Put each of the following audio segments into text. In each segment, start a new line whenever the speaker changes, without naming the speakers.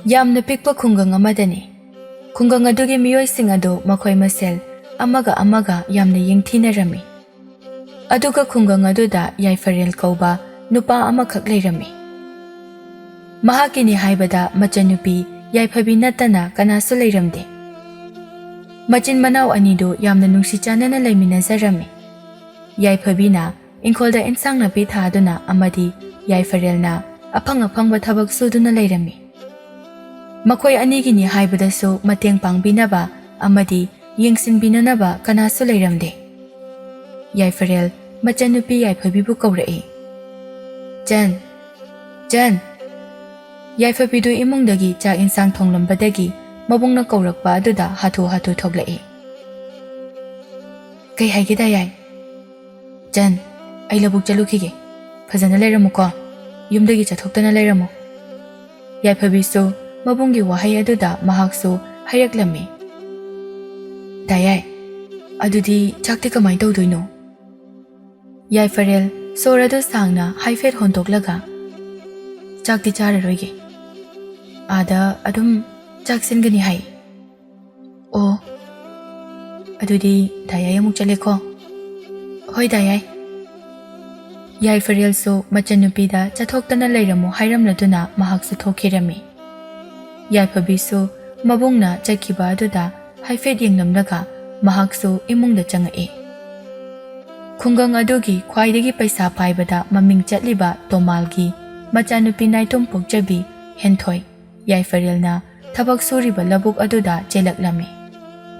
ꯌꯥꯝꯅ ꯄꯤꯛꯄ ꯈꯨꯡꯒꯪ ꯑꯃꯗꯅꯤ ꯈꯨꯡꯒꯪ ꯑꯗꯨꯒꯤ ꯃꯤꯑꯣꯏꯁꯤꯡ ꯑꯗꯨ ꯃꯈꯣꯏ ꯃꯁꯦꯜ ꯑꯃꯒ ꯌꯥꯝꯅ ꯌꯦꯡꯊꯤꯅꯔꯝꯃꯤ ꯑꯗꯨꯒ ꯈꯨꯡꯒꯪ ꯑꯗꯨꯗ ꯌꯥꯏꯐꯔꯦꯜ ꯀꯧꯕ ꯅꯨꯄꯥ ꯑꯃꯈꯛ ꯂꯩꯔꯝꯃꯤ ꯃꯍꯥꯛꯀꯤꯅꯤ ꯍꯥꯏꯕꯗ ꯃꯆꯟꯅꯨꯄꯤ ꯌꯥꯏꯐꯕꯤ ꯅꯠꯇꯅ ꯀꯅꯥꯁꯨ ꯂꯩꯔꯝꯗꯦ ꯃꯆꯤꯟ ꯃꯅꯥꯎ ꯑꯅꯤꯗꯨ ꯌꯥꯝꯅ ꯅꯨꯡꯁꯤ ꯆꯥꯟꯅꯅ ꯂꯩꯃꯤꯟꯅꯖꯔꯝꯃꯤ ꯌꯥꯏꯐꯕꯤꯅ ꯏꯪꯈꯣꯜꯗ ꯏꯟꯁꯥꯡ ꯅꯥꯄꯤ ꯊꯥꯗꯨꯅ ꯑꯃꯗꯤ ꯌꯥꯏꯐꯔꯦꯜꯅ ꯑꯐꯪ ꯊꯕꯛ ꯁꯨꯗꯨꯅ ꯂꯩꯔꯝꯃꯤ ꯃꯈꯣꯏ ꯑꯅꯤꯒꯤꯅꯤ ꯍꯥꯏꯕꯗꯁꯨ ꯃꯇꯦꯡ ꯄꯥꯡꯕꯤꯅꯕ ꯑꯃꯗꯤ ꯌꯦꯡꯁꯤꯟꯕꯤꯅꯅꯕ ꯀꯅꯥꯁꯨ ꯂꯩꯔꯝꯗꯦ ꯌꯥꯏꯐꯔꯦꯜ ꯃꯆꯟꯅꯨꯄꯤ ꯌꯥꯏꯐꯕꯤꯕꯨ ꯀꯧꯔꯛꯏ ꯆꯟ ꯌꯥꯏꯐꯕꯤꯗꯨ ꯏꯃꯨꯡꯗꯒꯤ ꯆꯥꯛ ꯏꯟꯁꯥꯡ ꯊꯣꯡꯂꯝꯕꯗꯒꯤ ꯃꯕꯨꯡꯅ ꯀꯧꯔꯛꯄ ꯑꯗꯨꯗ ꯍꯥꯊꯨ ꯊꯣꯛꯂꯛꯏ ꯀꯩ ꯍꯥꯏꯒꯦꯗ ꯌꯥꯏ ꯆꯟ ꯑꯩ ꯂꯧꯕꯨꯛ ꯆꯠꯂꯨꯈꯤꯒꯦ ꯐꯖꯅ ꯂꯩꯔꯝꯃꯨꯀꯣ ꯌꯨꯝꯗꯒꯤ ꯆꯠꯊꯣꯛꯇꯅ ꯂꯩꯔꯝꯃꯨ ꯌꯥꯏꯐꯕꯤꯁꯨ ꯃꯕꯨꯡꯒꯤ ꯋꯥꯍꯩ ꯑꯗꯨꯗ ꯃꯍꯥꯛꯁꯨ ꯍꯥꯏꯔꯛꯂꯝꯃꯤ ꯗꯥꯌꯥꯏ ꯑꯗꯨꯗꯤ ꯆꯥꯛꯇꯤ ꯀꯃꯥꯏ ꯇꯧꯗꯣꯏꯅꯣ ꯌꯥꯏꯐꯔꯦꯜ ꯁꯣꯔ ꯑꯗꯨ ꯁꯥꯡꯅ ꯍꯥꯏꯐꯦꯠ ꯍꯣꯟꯗꯣꯛꯂꯒ ꯆꯥꯛꯇꯤ ꯆꯥꯔꯔꯣꯏꯒꯦ ꯑꯥꯗ ꯑꯗꯨꯝ ꯆꯥꯛꯁꯤꯟꯒꯅꯤ ꯍꯥꯏ ꯑꯣ ꯑꯗꯨꯗꯤ ꯗꯥꯌꯥꯏ ꯑꯃꯨꯛ ꯆꯠꯂꯦꯀꯣ ꯍꯣꯏ ꯗꯥꯌꯥꯏ ꯌꯥꯏꯐꯔꯦꯜꯁꯨ ꯃꯆꯟꯅꯨꯄꯤꯗ ꯆꯠꯊꯣꯛꯇꯅ ꯂꯩꯔꯝꯃꯨ ꯍꯥꯏꯔꯝꯂꯗꯨꯅ ꯃꯍꯥꯛꯁꯨ ꯊꯣꯛꯈꯤꯔꯝꯃꯤ ꯌꯥꯏꯐꯕꯤꯁꯨ ꯃꯕꯨꯡꯅ ꯆꯠꯈꯤꯕ ꯑꯗꯨꯗ ꯍꯥꯏꯐꯦꯠ ꯌꯦꯡꯂꯝꯂꯒ ꯃꯍꯥꯛꯁꯨ ꯏꯃꯨꯡꯗ ꯆꯪꯉꯛꯏ ꯈꯨꯡꯒꯪ ꯑꯗꯨꯒꯤ ꯈ꯭ꯋꯥꯏꯗꯒꯤ ꯄꯩꯁꯥ ꯄꯥꯏꯕꯗ ꯃꯃꯤꯡ ꯆꯠꯂꯤꯕ ꯇꯣꯃꯥꯜꯒꯤ ꯃꯆꯥꯅꯨꯄꯤ ꯅꯥꯏꯇꯣꯝ ꯄꯣꯛꯆꯕꯤ ꯍꯦꯟꯊꯣꯏ ꯌꯥꯏꯐꯔꯦꯜꯅ ꯊꯕꯛ ꯁꯨꯔꯤꯕ ꯂꯧꯕꯨꯛ ꯑꯗꯨꯗ ꯆꯦꯜꯂꯛꯂꯝꯃꯤ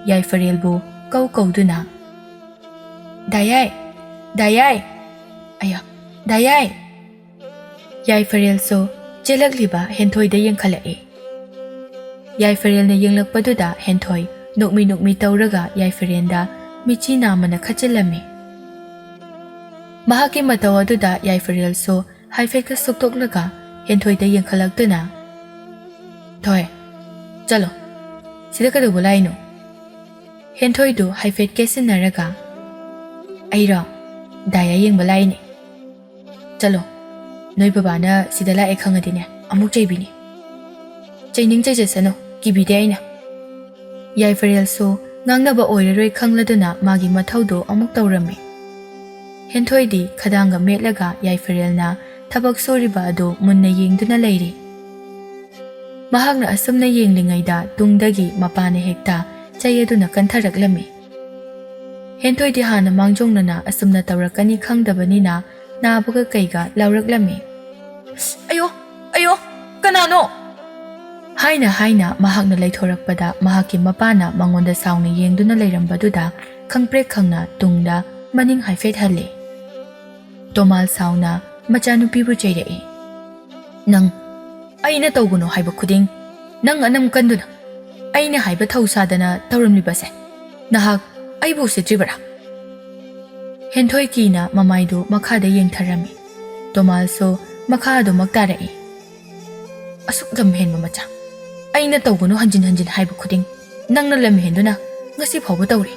ꯌꯥꯏꯐꯔꯦꯜꯕꯨ ꯀꯧꯗꯨꯅ ꯗꯥꯌꯥꯏ ꯑꯌꯥ ꯗꯥꯌꯥꯏ ꯌꯥꯏꯐꯔꯦꯜꯁꯨ ꯆꯦꯜꯂꯛꯂꯤꯕ ꯍꯦꯟꯊꯣꯏꯗ ꯌꯦꯡꯈꯠꯂꯛꯏ ꯌꯥꯏꯐꯔꯦꯜꯅ ꯌꯦꯡꯂꯛꯄꯗꯨꯗ ꯍꯦꯟꯊꯣꯏ ꯅꯣꯛꯃꯤ ꯇꯧꯔꯒ ꯌꯥꯏꯐꯔꯦꯜꯗ ꯃꯤꯆꯤ ꯅꯥꯝꯃꯅ ꯈꯠꯆꯤꯜꯂꯝꯃꯤ ꯃꯍꯥꯛꯀꯤ ꯃꯇꯧ ꯑꯗꯨꯗ ꯌꯥꯏꯐꯔꯦꯜꯁꯨ ꯍꯥꯏꯐꯦꯠꯀ ꯁꯨꯛꯇꯣꯛꯂꯒ ꯍꯦꯟꯊꯣꯏꯗ ꯌꯦꯡꯈꯠꯂꯛꯇꯨꯅ ꯊꯣꯏ ꯆꯠꯂꯣ ꯁꯤꯗ ꯀꯩꯗꯧꯕ ꯂꯥꯛꯏꯅꯣ ꯍꯦꯟꯊꯣꯏꯗꯨ ꯍꯥꯏꯐꯦꯠ ꯀꯦꯁꯤꯟꯅꯔꯒ ꯑꯩꯔꯣ ꯗꯥꯌꯥ ꯌꯦꯡꯕ ꯂꯥꯛꯏꯅꯦ ꯆꯠꯂꯣ ꯅꯣꯏ ꯕꯕꯥꯅ ꯁꯤꯗ ꯂꯥꯛꯑꯦ ꯈꯪꯉꯗꯤꯅꯦ ꯑꯃꯨꯛ ꯆꯩꯕꯤꯅꯤ ꯆꯩꯅꯤꯡ ꯆꯩꯖꯁꯅꯨ ꯀꯤꯕꯤꯗꯦ ꯑꯩꯅ ꯌꯥꯏꯐꯔꯦꯜꯁꯨ ꯉꯥꯡꯅꯕ ꯑꯣꯏꯔꯔꯣꯏ ꯈꯪꯂꯗꯨꯅ ꯃꯥꯒꯤ ꯃꯊꯧꯗꯣ ꯑꯃꯨꯛ ꯇꯧꯔꯝꯃꯤ ꯍꯦꯟꯊꯣꯏꯗꯤ ꯈꯗꯥꯡꯒ ꯃꯦꯠꯂꯒ ꯌꯥꯏꯐꯔꯦꯜꯅ ꯊꯕꯛ ꯁꯨꯔꯤꯕ ꯑꯗꯨ ꯃꯨꯟꯅ ꯌꯦꯡꯗꯨꯅ ꯂꯩꯔꯤ ꯃꯍꯥꯛꯅ ꯑꯁꯨꯝꯅ ꯌꯦꯡꯂꯤꯉꯩꯗ ꯇꯨꯡꯗꯒꯤ ꯃꯄꯥꯅ ꯍꯦꯛꯇ ꯆꯩ ꯑꯗꯨꯅ ꯀꯟꯊꯔꯛꯂꯝꯃꯤ ꯍꯦꯟꯊꯣꯏꯗꯤ ꯍꯥꯟꯅ ꯃꯥꯡꯖꯧꯅꯅ ꯑꯁꯨꯝꯅ ꯇꯧꯔꯛꯀꯅꯤ ꯈꯪꯗꯕꯅꯤꯅ ꯅꯥꯕꯒ ꯀꯩꯒ ꯂꯥꯎꯔꯛꯂꯝꯃꯤ ꯑꯌꯣ ꯀꯅꯥꯅꯣ ꯍꯥꯏꯅ ꯃꯍꯥꯛꯅ ꯂꯩꯊꯣꯔꯛꯄꯗ ꯃꯍꯥꯛꯀꯤ ꯃꯄꯥꯅ ꯃꯉꯣꯟꯗ ꯁꯥꯎꯅ ꯌꯦꯡꯗꯨꯅ ꯂꯩꯔꯝꯕꯗꯨꯗ ꯈꯪꯄ꯭ꯔꯦꯛ ꯈꯪꯅ ꯇꯨꯡꯗ ꯃꯅꯤꯡ ꯍꯥꯏꯐꯦꯠ ꯍꯜꯂꯤ ꯇꯣꯃꯥꯜ ꯁꯥꯎꯅ ꯃꯆꯥꯅꯨꯄꯤꯕꯨ ꯆꯩꯔꯛꯏ ꯅꯪ ꯑꯩꯅ ꯇꯧꯒꯅꯨ ꯍꯥꯏꯕ ꯈꯨꯗꯤꯡ ꯅꯪ ꯑꯅꯝ ꯀꯟꯗꯨꯅ ꯑꯩꯅ ꯍꯥꯏꯕ ꯊꯧ ꯁꯥꯗꯅ ꯇꯧꯔꯝꯂꯤꯕꯁꯦ ꯅꯍꯥꯛ ꯑꯩꯕꯨ ꯎꯁꯤꯠꯇ꯭ꯔꯤꯕꯔꯥ ꯍꯦꯟꯊꯣꯏ ꯀꯤꯅ ꯃꯃꯥꯏꯗꯨ ꯃꯈꯥꯗ ꯌꯦꯡꯊꯔꯝꯃꯤ ꯇꯣꯃꯥꯜꯁꯨ ꯃꯈꯥ ꯑꯗꯨꯃꯛ ꯇꯥꯔꯛꯏ ꯑꯁꯨꯛ ꯂꯝꯍꯦꯟꯕ ꯃꯆꯥ ꯑꯩꯅ ꯇꯧꯒꯅꯨ ꯍꯟꯖꯤꯟ ꯍꯥꯏꯕ ꯈꯨꯗꯤꯡ ꯅꯪꯅ ꯂꯝꯍꯦꯟꯗꯨꯅ ꯉꯁꯤ ꯐꯥꯎꯕ ꯇꯧꯔꯤ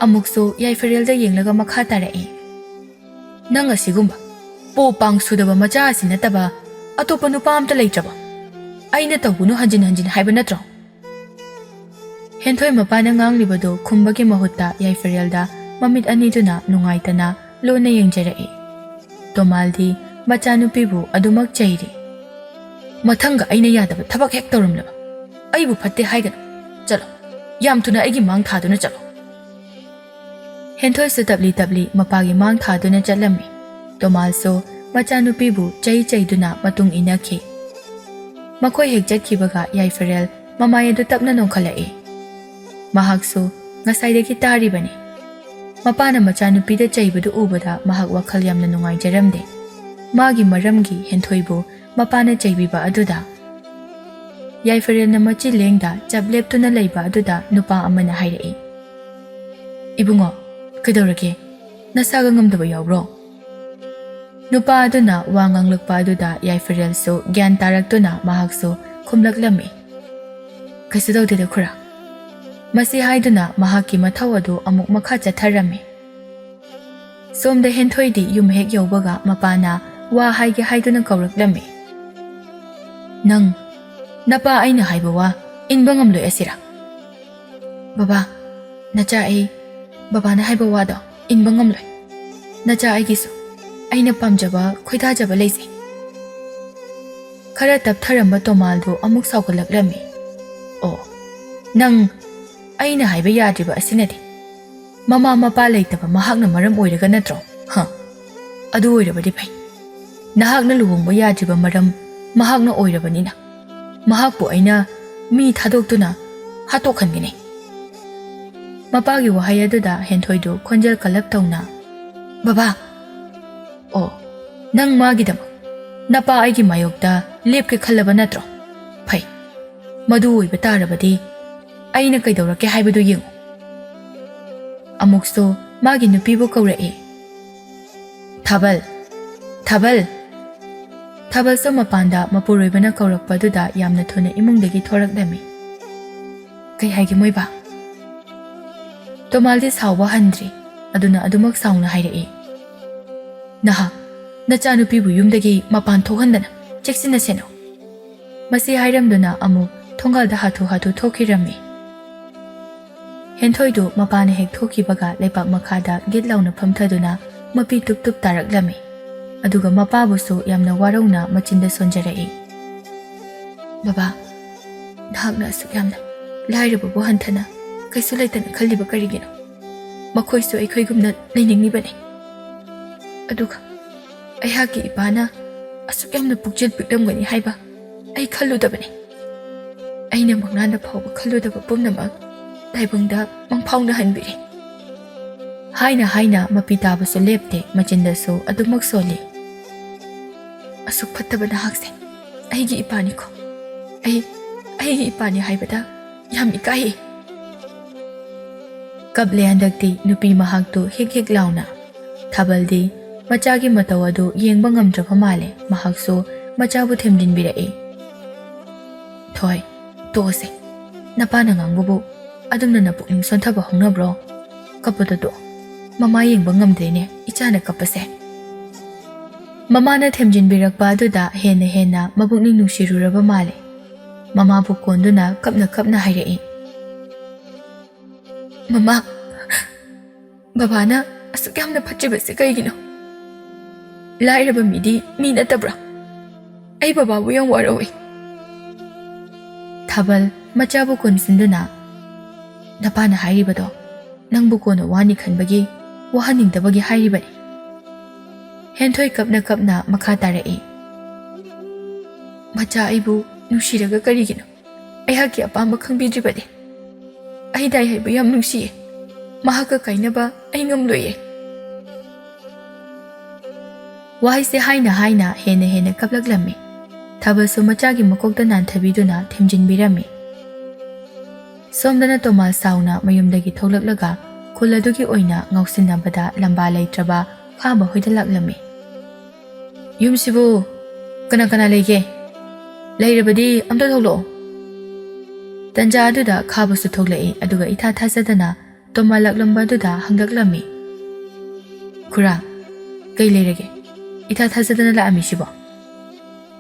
ꯑꯃꯨꯛꯁꯨ ꯌꯥꯏꯐꯔꯦꯜꯗ ꯌꯦꯡꯂꯒ ꯃꯈꯥ ꯇꯥꯔꯛꯏ ꯅꯪ ꯑꯁꯤꯒꯨꯝꯕ ꯄꯣ ꯄꯥꯡ ꯁꯨꯗꯕ ꯃꯆꯥ ꯑꯁꯤ ꯅꯠꯇꯕ ꯑꯇꯣꯞꯄ ꯅꯨꯄꯥ ꯑꯝꯇ ꯂꯩꯇ꯭ꯔꯕ ꯑꯩꯅ ꯇꯧꯒꯅꯨ ꯍꯟꯖꯤꯟ ꯍꯥꯏꯕ ꯅꯠꯇ꯭ꯔꯣ ꯍꯦꯟꯊꯣꯏ ꯃꯄꯥꯅ ꯉꯥꯡꯂꯤꯕꯗꯨ ꯈꯨꯝꯕꯒꯤ ꯃꯍꯨꯠꯇ ꯌꯥꯏꯐꯔꯦꯜꯗ ꯃꯃꯤꯠ ꯑꯅꯤꯗꯨꯅ ꯅꯨꯡꯉꯥꯏꯇꯅ ꯂꯣꯟꯅ ꯌꯦꯡꯖꯔꯛꯏ ꯇꯣꯃꯥꯜꯗꯤ ꯃꯆꯥꯅꯨꯄꯤꯕꯨ ꯑꯗꯨꯃꯛ ꯆꯩꯔꯤ ꯃꯊꯪꯒ ꯑꯩꯅ ꯌꯥꯗꯕ ꯊꯕꯛ ꯍꯦꯛ ꯇꯧꯔꯝꯂꯕ ꯑꯩꯕꯨ ꯐꯠꯇꯦ ꯍꯥꯏꯒꯅꯨ ꯆꯠꯂꯣ ꯌꯥꯝ ꯊꯨꯅ ꯑꯩꯒꯤ ꯃꯥꯡ ꯊꯥꯗꯨꯅ ꯆꯠꯂꯣ ꯍꯦꯟꯊꯣꯏꯁꯨ ꯇꯞꯂꯤ ꯃꯄꯥꯒꯤ ꯃꯥꯡ ꯊꯥꯗꯨꯅ ꯆꯠꯂꯝꯃꯤ ꯇꯣꯃꯥꯜꯁꯨ ꯃꯆꯥꯅꯨꯄꯤꯕꯨ ꯆꯩꯗꯨꯅ ꯃꯇꯨꯡ ꯏꯟꯅꯈꯤ ꯃꯈꯣꯏ ꯍꯦꯛ ꯆꯠꯈꯤꯕꯒ ꯌꯥꯏꯐꯔꯦꯜ ꯃꯃꯥꯏ ꯑꯗꯨ ꯇꯞꯅ ꯅꯣꯡꯈꯠꯂꯛꯏ ꯃꯍꯥꯛꯁꯨ ꯉꯁꯥꯏꯗꯒꯤ ꯇꯥꯔꯤꯕꯅꯤ ꯃꯄꯥꯅ ꯃꯆꯥꯅꯨꯄꯤꯗ ꯆꯩꯕꯗꯨ ꯎꯕꯗ ꯃꯍꯥꯛ ꯋꯥꯈꯜ ꯌꯥꯝꯅ ꯅꯨꯡꯉꯥꯏꯖꯔꯝꯗꯦ ꯃꯥꯒꯤ ꯃꯔꯝꯒꯤ ꯍꯦꯟꯊꯣꯏꯕꯨ ꯃꯄꯥꯅ ꯆꯩꯕꯤꯕ ꯑꯗꯨꯗ ꯌꯥꯏꯐꯔꯦꯜꯅ ꯃꯆꯤ ꯂꯦꯡꯗ ꯆꯞ ꯂꯦꯞꯇꯨꯅ ꯂꯩꯕ ꯑꯗꯨꯗ ꯅꯨꯄꯥ ꯑꯃꯅ ꯍꯥꯏꯔꯛꯏ ꯏꯕꯨꯡꯉꯣ ꯀꯩꯗꯧꯔꯒꯦ ꯅꯁꯥꯒ ꯉꯝꯗꯕ ꯌꯥꯎꯕ꯭ꯔꯣ ꯅꯨꯄꯥ ꯑꯗꯨꯅ ꯋꯥ ꯉꯥꯡꯂꯛꯄ ꯑꯗꯨꯗ ꯌꯥꯏꯐꯔꯦꯜꯁꯨ ꯒ꯭ꯌꯥꯟ ꯇꯥꯔꯛꯇꯨꯅ ꯃꯍꯥꯛꯁꯨ ꯈꯨꯝꯂꯛꯂꯝꯃꯤ ꯀꯩꯁꯨ ꯇꯧꯗꯦꯗ ꯈꯨꯔꯥ ꯃꯁꯤ ꯍꯥꯏꯗꯨꯅ ꯃꯍꯥꯛꯀꯤ ꯃꯊꯧ ꯑꯗꯨ ꯑꯃꯨꯛ ꯃꯈꯥ ꯆꯠꯊꯔꯝꯃꯤ ꯁꯣꯝꯗ ꯍꯦꯟꯊꯣꯏꯗꯤ ꯌꯨꯝ ꯍꯦꯛ ꯌꯧꯕꯒ ꯃꯄꯥꯅ ꯋꯥ ꯍꯥꯏꯒꯦ ꯍꯥꯏꯗꯨꯅ ꯀꯧꯔꯛꯂꯝꯃꯤ ꯅꯪ Napa aina haiba wa inba ngamloi asira. Baba, nacha ai baba na haiba wa do inba ngamloi. Nacha ai gisu aina pamjaba khoidajaba leise. Khara taptharamba Tomal do amuk saugalaklammi. Oh, nang aina haiba yadriba asinadi. Mama mapa leitaba mahakna maram oiraga natro. Ha. Adu oirabadi phai. Nahakna luhongba yadriba maram mahakna oirabanina. Mahakpu aina mi thadokduna hatokhangini. Mapagi wahai aduda Henthoidu khonjel kalap tawna. Baba. Oh, nang magidam. Napa aigi mayokta lepke khallaba natro. Phai. Madu oiba tarabadi aina kaidawrake haibadu yengu. Amukso magi nupibu kawrai. Thabal. Thabal. Thabal so mapanda mapuroibana kawrakpaduda yamna thuna imungdagi thorakdami. Kai haigi moiba. Tomaldi sawba handri aduna adumak sauna hairai. Naha nachanupibu yumdagi mapan thohandana cheksina seno. Masi hairamduna amu thongalda hathu thokirami. Henthoidu mapana hek thokibaga leipak makhada gitlauna phamthaduna mapi tup taraklami. Aduga mapabusu yamna warauna machinda sonjarai. Baba, nahakna asuk yamna lairababu hanthana kaisu laitana khalliba karigino. Makhoisu aikhoigumna leiningnibani. Aduga aihaki ipana asuk yamna pukjil pikramgani haiba ai khalludabani. Aina mangnana phawba khalludaba pumnamak taibungda mangphawna hanbiri. Haina mapita basu lepte machinda so adumak soli. Asuk phattaba nahakse aigi ipani ko. Aigi ipani haibada yam ikai. Kable handakti nupi mahaktu hek launa. Thabaldi machagi matawadu yengba ngamdraba male mahakso machabu themjinbirai. Thoi tose napana ngangbubu adumna napukning sonthaba hongnabro. Kapadado mama yengba ngamdrene ichana kapase. Mama na themjinbirakpa aduda hena mabukning nungsiruraba male. Mama bu konduna kapna hairai. Mama, baba na asuk yamna phachibase kaigino. Lairaba midi mi natabra. Ai baba bu yang warawi. Thabal machabu konsinduna napana hairibado nangbu kono wani khanbagi wahaningdabagi hairibani. Henthoi kapna makha tarai. Macha aibu nushiraga karigino. Ai haki apamba khangbidribade. Ai dai haibu yam nungsiye. Mahaka kainaba ai ngamloye. Waise haina hena kaplaklami. Thabasu machagi makokta nanthabiduna themjinbirami. Somdana Tomal sauna mayumdagi tholaklaga khuladugi oina ngausinabada lamba leitraba khaba hoidalaklami. Yumsibu kana lege. Leirabadi amta tholo. Tanja aduda khabasu thoklai aduga itha thasadana Tomal laklamba aduda hanglaklami. Khura kai leirage. Itha thasadana la amisibo.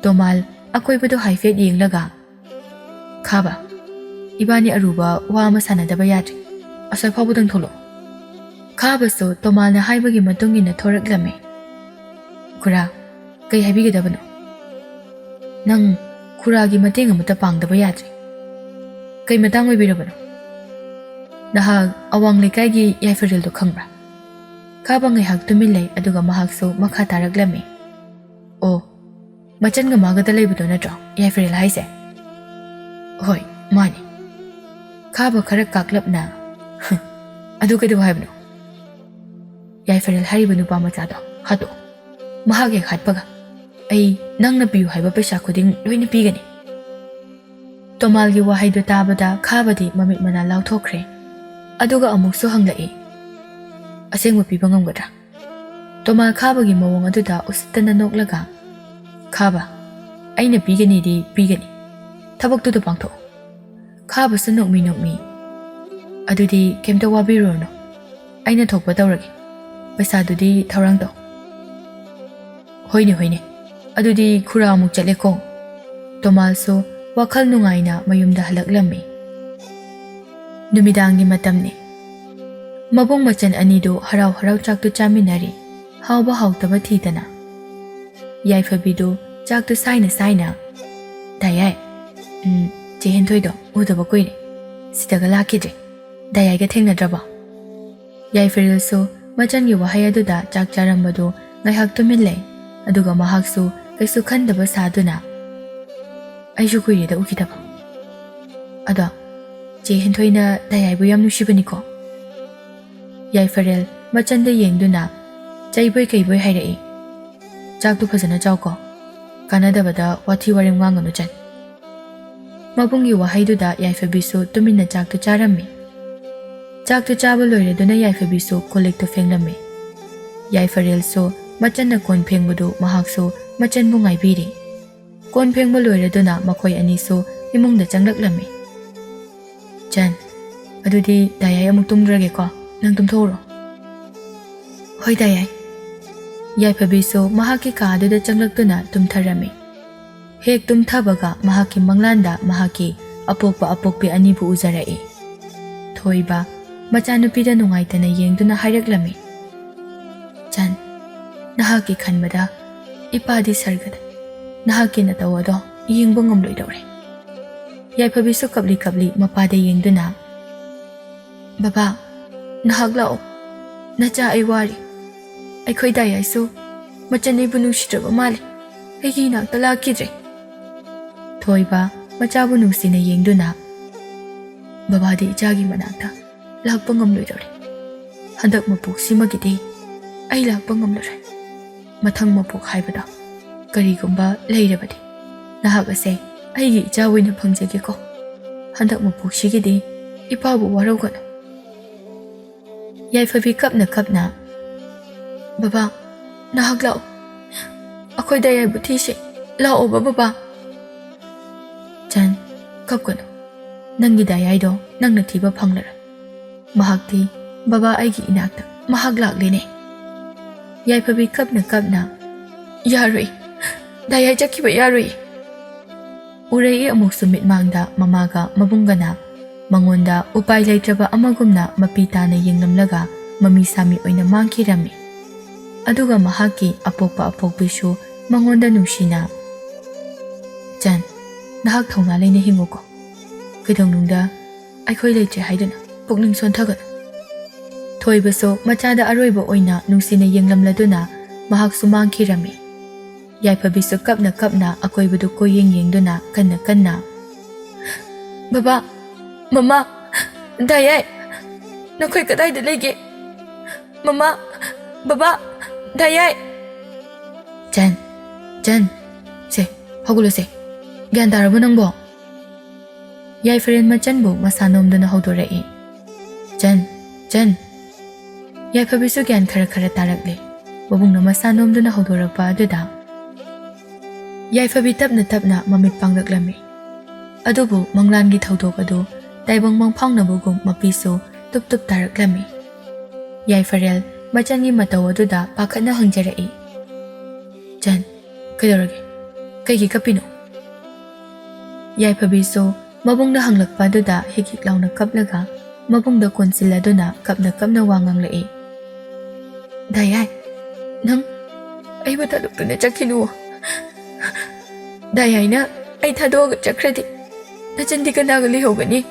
Tomal akoibado haifet yenglaga. Khaba ibani aruba wa masanadaba yadri. Asai phawbudang tholo. Khabasu Tomal na haibagi matungina thoraklami. Khura kai haibigidabano. Nang khuragi mateng amata pangdaba yadri. Kai matang oibirabano. Nahag awang lekaigi Yaifril do khangbra. Khaba ngaihak tumilai aduga mahakso makha taraklami. Oh, machan ga magada leibado natro Yaifril haise. Hoi, mani. Khaba khara kaklapna. Adu kaidu haibno. Yaifril hariba nupa machado hato. Mahage khatpaga. Ai nangna piyu haiba pesa khuding loina pigani. Tomalgi wahaidu tabada khabadi mamit mana lauthokre. Aduga amuksu hanglai. Asengwa piba ngamgadra. Tomal khabagi mawong aduda usitana noklaga. Khaba aina pigani di pigani. Thabaktu do pangtho. Khaba su nokmi. Adudi kemta wabirono. Aina thokpa tawragi. Pesa dudi thaurang do. Hoine. Adudi khura amuk chale ko. Tomal so wakhal nungaina mayumda halaklammi. Numidangi matamni. Mabung machan anido harau harau chaktu chaminari. Hauba hautaba thidana. Yaifabido chaktu saina. Dayai. Che Henthoido udaba koire. Sidaga lakidre. Dayai ga thengnadraba. Yaifaril so machan gi wahai aduda chak charambado ngaihak tumin lei. Aduga mahak su kaisu khandaba saduna. Aishu koire da ukidaba. Ada Che Henthoina Dayai bu yam nusibani ko. Yaifaril machan da yengduna Chaiboy kaiboy hairai. Chaktu phajana chawko. Kanadabada wathi warem nganganu chan. Mabungi wahaiduda Yaifabisu tumina chaktu charammi. Chaktu chaba loireduna Yaifabisu kolektu fenglammi. Yaifaril so machan na kon phengbudu mahakso machan bu ngaibiri. Kon phengbu loireduna makoi ani so imungda changlaklammi. Chan, adudi Dayai amuk tumdrage ko. Nang tumthoro. Hoi Dayai. Yaifabiso mahaki kaaduda changlakduna tumtharami. Hek tumthabaga mahaki manglanda mahaki apokpi anibu uzarai. Thoiba machanupida nungaitana yengduna hairaklammi. Chan, nahaki khanbada ipadi sargada. Nahaki natawado yengbu ngamloidore. Yaifabiso kapli mapade yengduna. Baba, nahak lao. Nacha ai wari. Aikhoi Dayai so machan ibu nusidraba mali. Aigi inakta lakidre. Thoiba machabu nusina yengduna. Babadi ichagi manakta lakpa ngamloidore. Handak mapuk simagidi ai lakpa ngamlore. Mathang mapuk haibada karigumba leirabadi. Nahak ase aigi ichawoina phangjage ko. Handak mapuk sigidi ipabu waraugana. Yaifabi kapna Baba, nahak lao. Akoy Dayai buthisi lao ba baba. Chan, kapkono. Nangi Dayai do nang nathiba phanglara. Mahakti baba aigi inakta mahak laklene. Yaifabi kapna. Yarui. Dayai chakhiba yarui. Urei amuk sumit mangda mamaga mabungana. Mangonda upai laitraba amagumna mapitana yenglamlaga mami sami oina mangkhirami. Aduga mahaki apokbisu mangonda nungsina. Chan, nahak thongna leina hinguko. Kaidongnungda aikhoi leitre haiduna pukning sonthagan. Thoibaso machada aroiba oina nungsina yenglamladuna mahak sumangkhirami. Yaifabisu kapna akoibadu ko yengduna kanna. Baba, Mama, Dayai, nakhoi kadaida lege. Mama, Baba, Dayai. Chan, se, hagulo se. Gyan tarabu nangbo. Yaifarin machanbu masanomduna haudorai. Chan. Yaifabisu gyan khara tarakle. Babungna masanomduna haudorakpa aduda. Yaifabi tapna mamit pangdaklami. Adubu manglangi thaudok adu Daibang mangphangnabugum mapiso tup taraklami. Yaifaril machangi mataw aduda pakhatna hangjarai. Chan, kaidorage? Kaigi kapino? Yaifabiso mabungna hanglakpa aduda hikik launa kaplaga mabungda konsiladuna kapna wanganglai. Dayai, nang aiba tadukna chakhinu. Dayai na ai thadoga chakradi. Nachandi kanaga lihogani.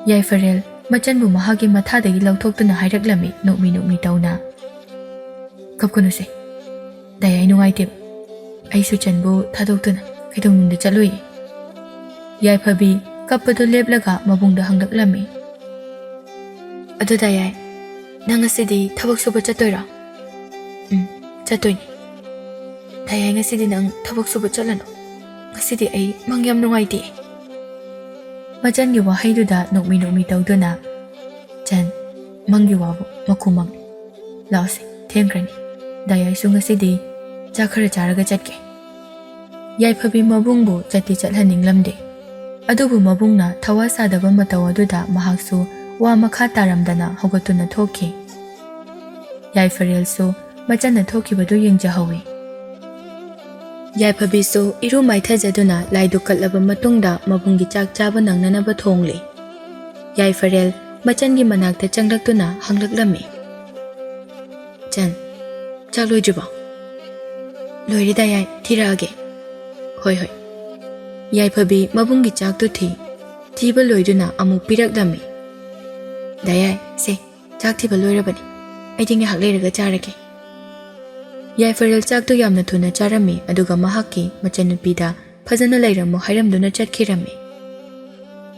Yaifaril machanbu mahagi mathadagi lauthokduna hairaklami nokmi tauna. Kapkono se. Dayai nungaiteb. Aisu chanbu thadokduna kaidongnungda chaloi. Yaifabi kappadu leplaga mabungda hanglaklami. Adu Dayai, nang ngasidi thabak suba chatoira? Chatoini. Dayai ngasidi nang thabak suba chalano. Ngasidi ai mangyam nungaiti. Machangi wahaiduda nokmi tauduna. Chan, mangi wabu makumang. Lause, thengkrani. Dayai su ngasidi chakhara charaga chatke. Yaifabi mabungbu chati chathaninglamde. Adubu mabungna thawa sadaba mataw aduda mahaksu wa makha taramdana hogatuna thoki. Yaifaril su machanna thokibadu yengjahawi. ꯌꯥꯏꯐꯕꯤꯁꯨ ꯏꯔꯨ ꯃꯥꯏꯊꯖꯗꯨꯅ ꯂꯥꯏꯗꯨ ꯀꯠꯂꯕ ꯃꯇꯨꯡꯗ ꯃꯕꯨꯡꯒꯤ ꯆꯥꯛ ꯆꯥꯕ ꯅꯪꯅꯅꯕ ꯊꯣꯡꯂꯤ꯫ ꯌꯥꯏꯐꯔꯦꯜ ꯃꯆꯟꯒꯤ ꯃꯅꯥꯛꯇ ꯆꯪꯂꯛꯇꯨꯅ ꯍꯪꯂꯛꯂꯝꯃꯤ꯫ "ꯆꯟ, ꯆꯥꯛ ꯂꯣꯏꯗ꯭ꯔꯤꯕꯣ?" "ꯂꯣꯏꯔꯦꯗ ꯌꯥꯏ, ꯊꯤꯔꯛꯑꯒꯦ." "ꯍꯣꯏ ꯍꯣꯏ." ꯌꯥꯏꯐꯕꯤ ꯃꯕꯨꯡꯒꯤ ꯆꯥꯛꯇꯨ ꯊꯤꯕ ꯂꯣꯏꯗꯨꯅ ꯑꯃꯨꯛ ꯄꯤꯔꯛꯂꯝꯃꯤ꯫ "ꯗꯥꯌꯥꯏ, ꯁꯦ, ꯆꯥꯛ ꯊꯤꯕ ꯂꯣꯏꯔꯕꯅꯤ. ꯑꯩꯗꯤ ꯉꯥꯏꯍꯥꯛ ꯂꯩꯔꯒ ꯆꯥꯔꯒꯦ." ꯌꯥꯏꯐꯔꯦꯜ ꯆꯥꯛꯇꯨ ꯌꯥꯝꯅ ꯊꯨꯅ ꯆꯥꯔꯝꯃꯤ ꯑꯗꯨꯒ ꯃꯍꯥꯛꯀꯤ ꯃꯆꯟꯅꯨꯄꯤꯗ ꯐꯖꯅ ꯂꯩꯔꯝꯃꯨ ꯍꯥꯏꯔꯝꯗꯨꯅ ꯆꯠꯈꯤꯔꯝꯃꯤ꯫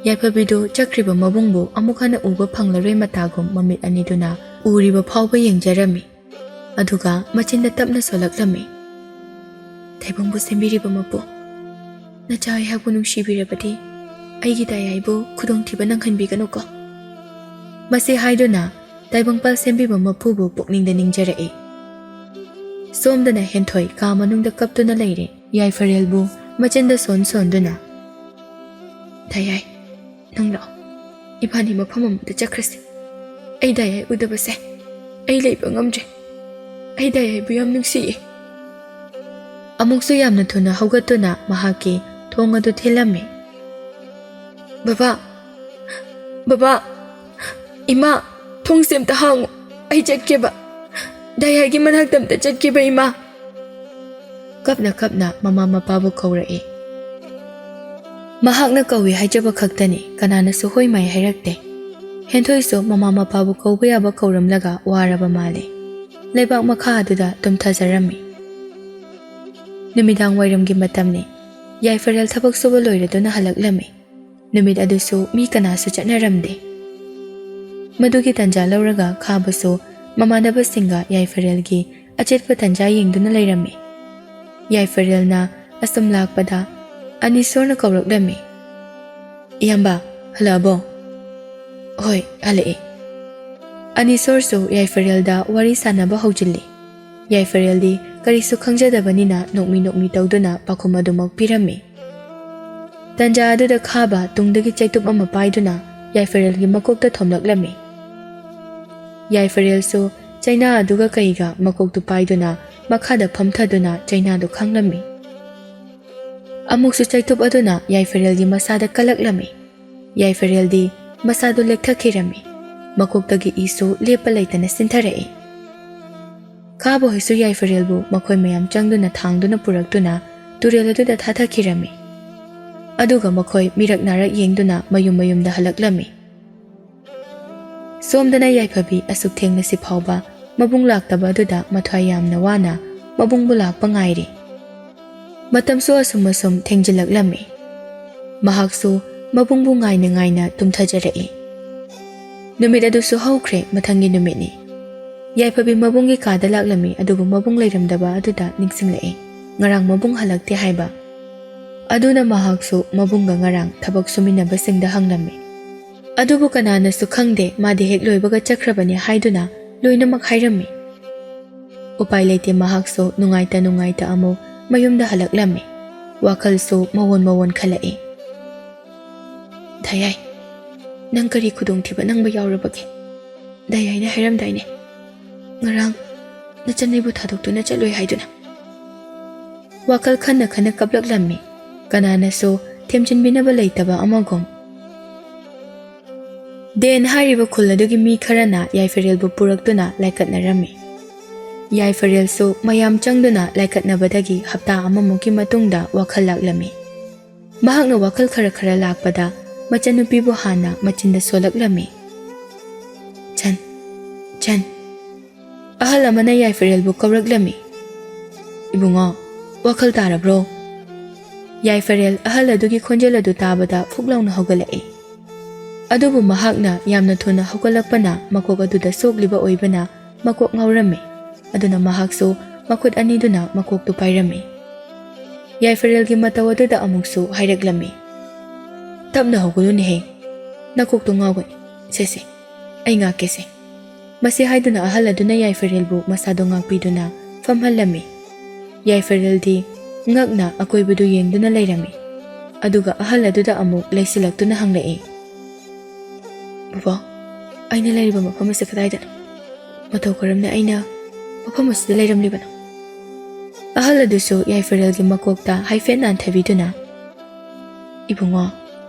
ꯌꯥꯏꯐꯕꯤꯗꯨ ꯆꯠꯈ꯭ꯔꯤꯕ ꯃꯕꯨꯡꯕꯨ ꯑꯃꯨꯛ ꯍꯟꯅ ꯎꯕ ꯐꯪꯂꯔꯣꯏ ꯃꯇꯥꯒꯨꯝ ꯃꯃꯤꯠ ꯑꯅꯤꯗꯨꯅ ꯎꯔꯤꯕ ꯐꯥꯎꯕ ꯌꯦꯡꯖꯔꯝꯃꯤ꯫ ꯑꯗꯨꯒ ꯃꯆꯤꯟꯗ ꯇꯞꯅ ꯁꯣꯜꯂꯛꯂꯝꯃꯤ꯫ "ꯇꯥꯏꯕꯪꯕꯨ ꯁꯦꯝꯕꯤꯔꯤꯕ ꯃꯄꯨ, ꯅꯆꯥ ꯑꯩꯍꯥꯛꯄꯨ ꯅꯨꯡꯁꯤꯕꯤꯔꯕꯗꯤ ꯑꯩꯒꯤ ꯗꯥꯌꯥꯏꯕꯨ ꯈꯨꯗꯣꯡꯊꯤꯕ ꯅꯪꯍꯟꯕꯤꯒꯅꯨꯀꯣ." ꯃꯁꯤ ꯍꯥꯏꯗꯨꯅ ꯇꯥꯏꯕꯪꯄꯥꯜ ꯁꯦꯝꯕꯤꯕ ꯃꯄꯨꯕꯨ ꯄꯨꯛꯅꯤꯡꯗ ꯅꯤꯡꯖꯔꯛꯏ꯫ ꯁꯣꯝꯗꯅ ꯍꯦꯟꯊꯣꯏ ꯀꯥ ꯃꯅꯨꯡꯗ ꯀꯞꯇꯨꯅ ꯂꯩꯔꯦ꯫ ꯌꯥꯏꯐꯔꯦꯜꯕꯨ ꯃꯆꯤꯟꯗ ꯁꯣꯟꯗꯨꯅ "ꯗꯥꯌꯥꯏ, ꯅꯪ ꯂꯥꯛꯑꯣ, ꯏꯕꯥꯅꯤ ꯃꯐꯝ ꯑꯃꯗ ꯆꯠꯈ꯭ꯔꯁꯤ. ꯑꯩ ꯗꯥꯌꯥꯏ ꯎꯗꯕꯁꯦ ꯑꯩ ꯂꯩꯕ ꯉꯝꯗ꯭ꯔꯦ. ꯑꯩ ꯗꯥꯌꯥꯏꯕꯨ ꯌꯥꯝ ꯅꯨꯡꯁꯤꯌꯦ." ꯑꯃꯨꯛꯁꯨ ꯌꯥꯝꯅ ꯊꯨꯅ ꯍꯧꯒꯠꯇꯨꯅ ꯃꯍꯥꯛꯀꯤ ꯊꯣꯡ ꯑꯗꯨ ꯊꯤꯜꯂꯝꯃꯤ꯫ "ꯕꯕꯥ, ꯕꯕꯥ, ꯏꯃꯥ, ꯊꯣꯡꯁꯦ ꯑꯝꯇ ꯍꯥꯡꯉꯨ, ꯑꯩ ꯆꯠꯀꯦꯕ. ꯗꯥꯌꯥꯏꯒꯤ ꯃꯅꯥꯛꯇ ꯑꯝꯇ ꯆꯠꯀꯦꯕ ꯏꯃꯥ." ꯀꯞꯅ ꯀꯞꯅ ꯃꯃꯥ ꯃꯄꯥꯕꯨ ꯀꯧꯔꯛꯏ꯫ ꯃꯍꯥꯛꯅ ꯀꯧꯏ ꯍꯥꯏꯖꯕ ꯈꯛꯇꯅꯤ, ꯀꯅꯥꯅꯁꯨ ꯍꯣꯏ ꯃꯥꯏ ꯍꯥꯏꯔꯛꯇꯦ꯫ ꯍꯦꯟꯊꯣꯏꯁꯨ ꯃꯃꯥ ꯃꯄꯥꯕꯨ ꯀꯧꯕ ꯌꯥꯕ ꯀꯧꯔꯝꯂꯒ ꯋꯥꯔꯕ ꯃꯥꯜꯂꯤ꯫ ꯂꯩꯕꯥꯛ ꯃꯈꯥ ꯑꯗꯨꯗ ꯇꯨꯝꯊꯖꯔꯝꯃꯤ꯫ ꯅꯨꯃꯤꯗꯥꯡ ꯋꯥꯏꯔꯝꯒꯤ ꯃꯇꯝꯅꯤ꯫ ꯌꯥꯏꯐꯔꯦꯜ ꯊꯕꯛ ꯁꯨꯕ ꯂꯣꯏꯔꯗꯨꯅ ꯍꯜꯂꯛꯂꯝꯃꯤ꯫ ꯅꯨꯃꯤꯠ ꯑꯗꯨꯁꯨ ꯃꯤ ꯀꯅꯥꯁꯨ ꯆꯠꯅꯔꯝꯗꯦ꯫ ꯃꯗꯨꯒꯤ ꯇꯟꯖꯥ ꯂꯧꯔꯒ ꯈꯥꯕꯁꯨ ꯃꯃꯥꯟꯅꯕꯁꯤꯡꯒ ꯌꯥꯏꯐꯔꯦꯜꯒꯤ ꯑꯆꯦꯠꯄ ꯇꯟꯖꯥ ꯌꯦꯡꯗꯨꯅ ꯂꯩꯔꯝꯃꯤ꯫ ꯌꯥꯏꯐꯔꯦꯜꯅ ꯑꯁꯨꯝ ꯂꯥꯛꯄꯗ ꯑꯅꯤꯁꯣꯔꯅ ꯀꯧꯔꯛꯂꯝꯃꯤ꯫ "ꯏꯌꯥꯝꯕ, ꯍꯜꯂꯛꯑꯕꯣ?" "ꯍꯣꯏ, ꯍꯜꯂꯛꯑꯦ." ꯑꯅꯤꯁꯣꯔꯁꯨ ꯌꯥꯏꯐꯔꯦꯜꯗ ꯋꯥꯔꯤ ꯁꯥꯟꯅꯕ ꯍꯧꯖꯤꯜꯂꯤ꯫ ꯌꯥꯏꯐꯔꯦꯜꯗꯤ ꯀꯔꯤꯁꯨ ꯈꯪꯖꯗꯕꯅꯤꯅ ꯅꯣꯛꯃꯤ ꯇꯧꯗꯨꯅ ꯄꯥꯎꯈꯨꯝ ꯑꯗꯨꯃꯛ ꯄꯤꯔꯝꯃꯤ꯫ ꯇꯟꯖꯥ ꯑꯗꯨꯗ ꯈꯥꯕ ꯇꯨꯡꯗꯒꯤ ꯆꯩꯇꯨꯞ ꯑꯃ ꯄꯥꯏꯗꯨꯅ ꯌꯥꯏꯐꯔꯦꯜꯒꯤ ꯃꯀꯣꯛꯇ ꯊꯣꯝꯂꯛꯂꯝꯃꯤ꯫ ꯌꯥꯏꯐꯔꯦꯜꯁꯨ ꯆꯩꯅꯥ ꯑꯗꯨꯒ ꯀꯩꯒ ꯃꯀꯣꯛꯇꯨ ꯄꯥꯏꯗꯨꯅ ꯃꯈꯥꯗ ꯐꯝꯊꯗꯨꯅ ꯆꯩꯅꯥꯗꯨ ꯈꯥꯡꯂꯝꯃꯤ꯫ ꯑꯃꯨꯛꯁꯨ ꯆꯩꯇꯨꯞ ꯑꯗꯨꯅ ꯌꯥꯏꯐꯔꯦꯜꯒꯤ ꯃꯁꯥꯗ ꯀꯜꯂꯛꯂꯝꯃꯤ꯫ ꯌꯥꯏꯐꯔꯦꯜꯗꯤ ꯃꯁꯥꯗꯨ ꯂꯦꯛꯊꯈꯤꯔꯝꯃꯤ꯫ ꯃꯀꯣꯛꯇꯒꯤ ꯏꯁꯨ ꯂꯦꯞꯄ ꯂꯩꯇꯅ ꯁꯤꯟꯊꯔꯛꯏ꯫ ꯈꯥꯕ ꯍꯣꯏꯁꯨ ꯌꯥꯏꯐꯔꯦꯜꯕꯨ ꯃꯈꯣꯏ ꯃꯌꯥꯝ ꯆꯪꯗꯨꯅ ꯊꯥꯡꯗꯨꯅ ꯄꯨꯔꯛꯇꯨꯅ ꯇꯨꯔꯦꯜ ꯑꯗꯨꯗ ꯊꯥꯊꯈꯤꯔꯝꯃꯤ꯫ ꯑꯗꯨꯒ ꯃꯈꯣꯏ ꯃꯤꯔꯛ ꯅꯥꯔꯛ ꯌꯦꯡꯗꯨꯅ ꯃꯌꯨꯝꯗ ꯍꯜꯂꯛꯂꯝꯃꯤ꯫ ꯁꯣꯝꯗꯅ ꯌꯥꯏꯐꯕꯤ ꯑꯁꯨꯛ ꯊꯦꯡꯅꯁꯤ ꯐꯥꯎꯕ ꯃꯕꯨꯡ ꯂꯥꯛꯇꯕ ꯑꯗꯨꯗ ꯃꯊ꯭ꯋꯥꯏ ꯌꯥꯝꯅ ꯋꯥꯅ ꯃꯕꯨꯡꯕꯨ ꯂꯥꯛꯄ ꯉꯥꯏꯔꯤ꯫ ꯃꯇꯝꯁꯨ ꯑꯁꯨꯝ ꯊꯦꯡꯖꯤꯜꯂꯛꯂꯝꯃꯤ꯫ ꯃꯍꯥꯛꯁꯨ ꯃꯕꯨꯡꯕꯨ ꯉꯥꯏꯅ ꯇꯨꯝꯊꯖꯔꯛꯏ꯫ ꯅꯨꯃꯤꯠ ꯑꯗꯨꯁꯨ ꯍꯧꯈ꯭ꯔꯦ, ꯃꯊꯪꯒꯤ ꯅꯨꯃꯤꯠꯅꯤ꯫ ꯌꯥꯏꯐꯕꯤ ꯃꯕꯨꯡꯒꯤ ꯀꯥꯗ ꯂꯥꯛꯂꯝꯃꯤ, ꯑꯗꯨꯕꯨ ꯃꯕꯨꯡ ꯂꯩꯔꯝꯗꯕ ꯑꯗꯨꯗ ꯅꯤꯡꯁꯤꯡꯂꯛꯏ ꯉꯔꯥꯡ ꯃꯕꯨꯡ ꯍꯜꯂꯛꯇꯦ ꯍꯥꯏꯕ꯫ ꯑꯗꯨꯅ ꯃꯍꯥꯛꯁꯨ ꯃꯕꯨꯡꯒ ꯉꯔꯥꯡ ꯊꯕꯛ ꯁꯨꯃꯤꯟꯅꯕꯁꯤꯡꯗ ꯍꯪꯂꯝꯃꯤ꯫ ꯑꯗꯨꯕꯨ ꯀꯅꯥꯅꯁꯨ ꯈꯪꯗꯦ, ꯃꯥꯗꯤ ꯍꯦꯛ ꯂꯣꯏꯕꯒ ꯆꯠꯈ꯭ꯔꯕꯅꯤ ꯍꯥꯏꯗꯨꯅ ꯂꯣꯏꯅꯃꯛ ꯍꯥꯏꯔꯝꯃꯤ꯫ ꯎꯄꯥꯏ ꯂꯩꯇꯦ, ꯃꯍꯥꯛꯁꯨ ꯅꯨꯡꯉꯥꯏꯇ ꯑꯃꯨꯛ ꯃꯌꯨꯝꯗ ꯍꯜꯂꯛꯂꯝꯃꯤ꯫ ꯋꯥꯈꯜꯁꯨ ꯃꯋꯣꯟ ꯈꯜꯂꯛꯏ꯫ "ꯗꯥꯌꯥꯏ, ꯅꯪ ꯀꯔꯤ ꯈꯨꯗꯣꯡꯊꯤꯕ ꯅꯪꯕ ꯌꯥꯎꯔꯕꯒꯦ? ꯗꯥꯌꯥꯏꯅ ꯍꯥꯏꯔꯝꯗꯥꯏꯅꯦ ꯉꯔꯥꯡ ꯅꯆꯟꯅꯩꯕꯨ ꯊꯥꯗꯣꯛꯇꯨꯅ ꯆꯠꯂꯣꯏ ꯍꯥꯏꯗꯨꯅ." ꯋꯥꯈꯜ ꯈꯟꯅ ꯀꯞꯂꯛꯂꯝꯃꯤ꯫ ꯀꯅꯥꯅꯁꯨ ꯊꯦꯝꯖꯤꯟꯕꯤꯅꯕ ꯂꯩꯇꯕ ꯑꯃꯒꯨꯝ꯫ ꯗꯦꯟ ꯍꯥꯏꯔꯤꯕ ꯈꯨꯜ ꯑꯗꯨꯒꯤ ꯃꯤ ꯈꯔꯅ ꯌꯥꯏꯐꯔꯦꯜꯕꯨ ꯄꯨꯔꯛꯇꯨꯅ ꯂꯥꯏꯀꯠꯅꯔꯝꯃꯤ꯫ ꯌꯥꯏꯐꯔꯦꯜꯁꯨ ꯃꯌꯥꯝ ꯆꯪꯗꯨꯅ ꯂꯥꯏꯀꯠꯅꯕꯗꯒꯤ ꯍꯞꯇꯥ ꯑꯃꯃꯨꯛꯀꯤ ꯃꯇꯨꯡꯗ ꯋꯥꯈꯜ ꯂꯥꯛꯂꯝꯃꯤ꯫ ꯃꯍꯥꯛꯅ ꯋꯥꯈꯜ ꯈꯔ ꯂꯥꯛꯄꯗ ꯃꯆꯟꯅꯨꯄꯤꯕꯨ ꯍꯥꯟꯅ ꯃꯆꯤꯟꯗ ꯁꯣꯜꯂꯛꯂꯝꯃꯤ꯫ "ꯆꯟ." ꯑꯍꯜ ꯑꯃꯅ ꯌꯥꯏꯐꯔꯦꯜꯕꯨ ꯀꯧꯔꯛꯂꯝꯃꯤ꯫ "ꯏꯕꯨꯡꯉꯣ, ꯋꯥꯈꯜ ꯇꯥꯔꯕ꯭ꯔꯣ?" ꯌꯥꯏꯐꯔꯦꯜ ꯑꯍꯜ ꯑꯗꯨꯒꯤ ꯈꯣꯟꯖꯦꯜ ꯑꯗꯨ ꯇꯥꯕꯗ ꯐꯨꯛ ꯂꯥꯎꯅ ꯍꯧꯒꯠꯂꯛꯏ꯫ ꯑꯗꯨꯕꯨ ꯃꯍꯥꯛꯅ ꯌꯥꯝꯅ ꯊꯨꯅ ꯍꯧꯒꯠꯂꯛꯄꯅ ꯃꯀꯣꯛ ꯑꯗꯨꯗ ꯁꯣꯛꯂꯤꯕ ꯑꯣꯏꯕꯅ ꯃꯀꯣꯛ ꯉꯥꯎꯔꯝꯃꯤ꯫ ꯑꯗꯨꯅ ꯃꯍꯥꯛꯁꯨ ꯃꯈꯨꯠ ꯑꯅꯤꯗꯨꯅ ꯃꯀꯣꯛꯇꯨ ꯄꯥꯏꯔꯝꯃꯤ꯫ ꯌꯥꯏꯐꯔꯦꯜꯒꯤ ꯃꯇꯧ ꯑꯗꯨꯗ ꯑꯃꯨꯛꯁꯨ ꯍꯥꯏꯔꯛꯂꯝꯃꯤ꯫ "ꯇꯞꯅ ꯍꯧꯒꯠꯂꯨꯅꯦꯍꯦ, ꯅꯀꯣꯛꯇꯨ ꯉꯥꯎꯒꯅꯤ. ꯁꯦ, ꯑꯩ ꯉꯥꯛꯀꯦꯁꯦ." ꯃꯁꯤ ꯍꯥꯏꯗꯨꯅ ꯑꯍꯜ ꯑꯗꯨꯅ ꯌꯥꯏꯐꯔꯦꯜꯕꯨ ꯃꯁꯥꯗꯨ ꯉꯥꯛꯄꯤꯗꯨꯅ ꯐꯝꯍꯜꯂꯝꯃꯤ꯫ ꯌꯥꯏꯐꯔꯦꯜꯗꯤ ꯉꯛꯅ ꯑꯀꯣꯏꯕꯗꯨ ꯌꯦꯡꯗꯨꯅ ꯂꯩꯔꯝꯃꯤ꯫ ꯑꯗꯨꯒ ꯑꯍꯜ ꯑꯗꯨꯗ ꯑꯃꯨꯛ ꯂꯩꯁꯤꯜꯂꯛꯇꯨꯅ ꯍꯪꯂꯛꯏ꯫ "ꯕꯕꯥ, ꯑꯩꯅ ꯂꯩꯔꯤꯕ ꯃꯐꯝ ꯑꯁꯤ ꯀꯗꯥꯏꯗꯅꯣ? ꯃꯇꯧ ꯀꯔꯝꯅ ꯑꯩꯅ ꯃꯐꯝ ꯑꯁꯤꯗ ꯂꯩꯔꯝꯂꯤꯕꯅꯣ?" ahal adusu Yaifarelgi makokta haifet nanthabiduna Ibungo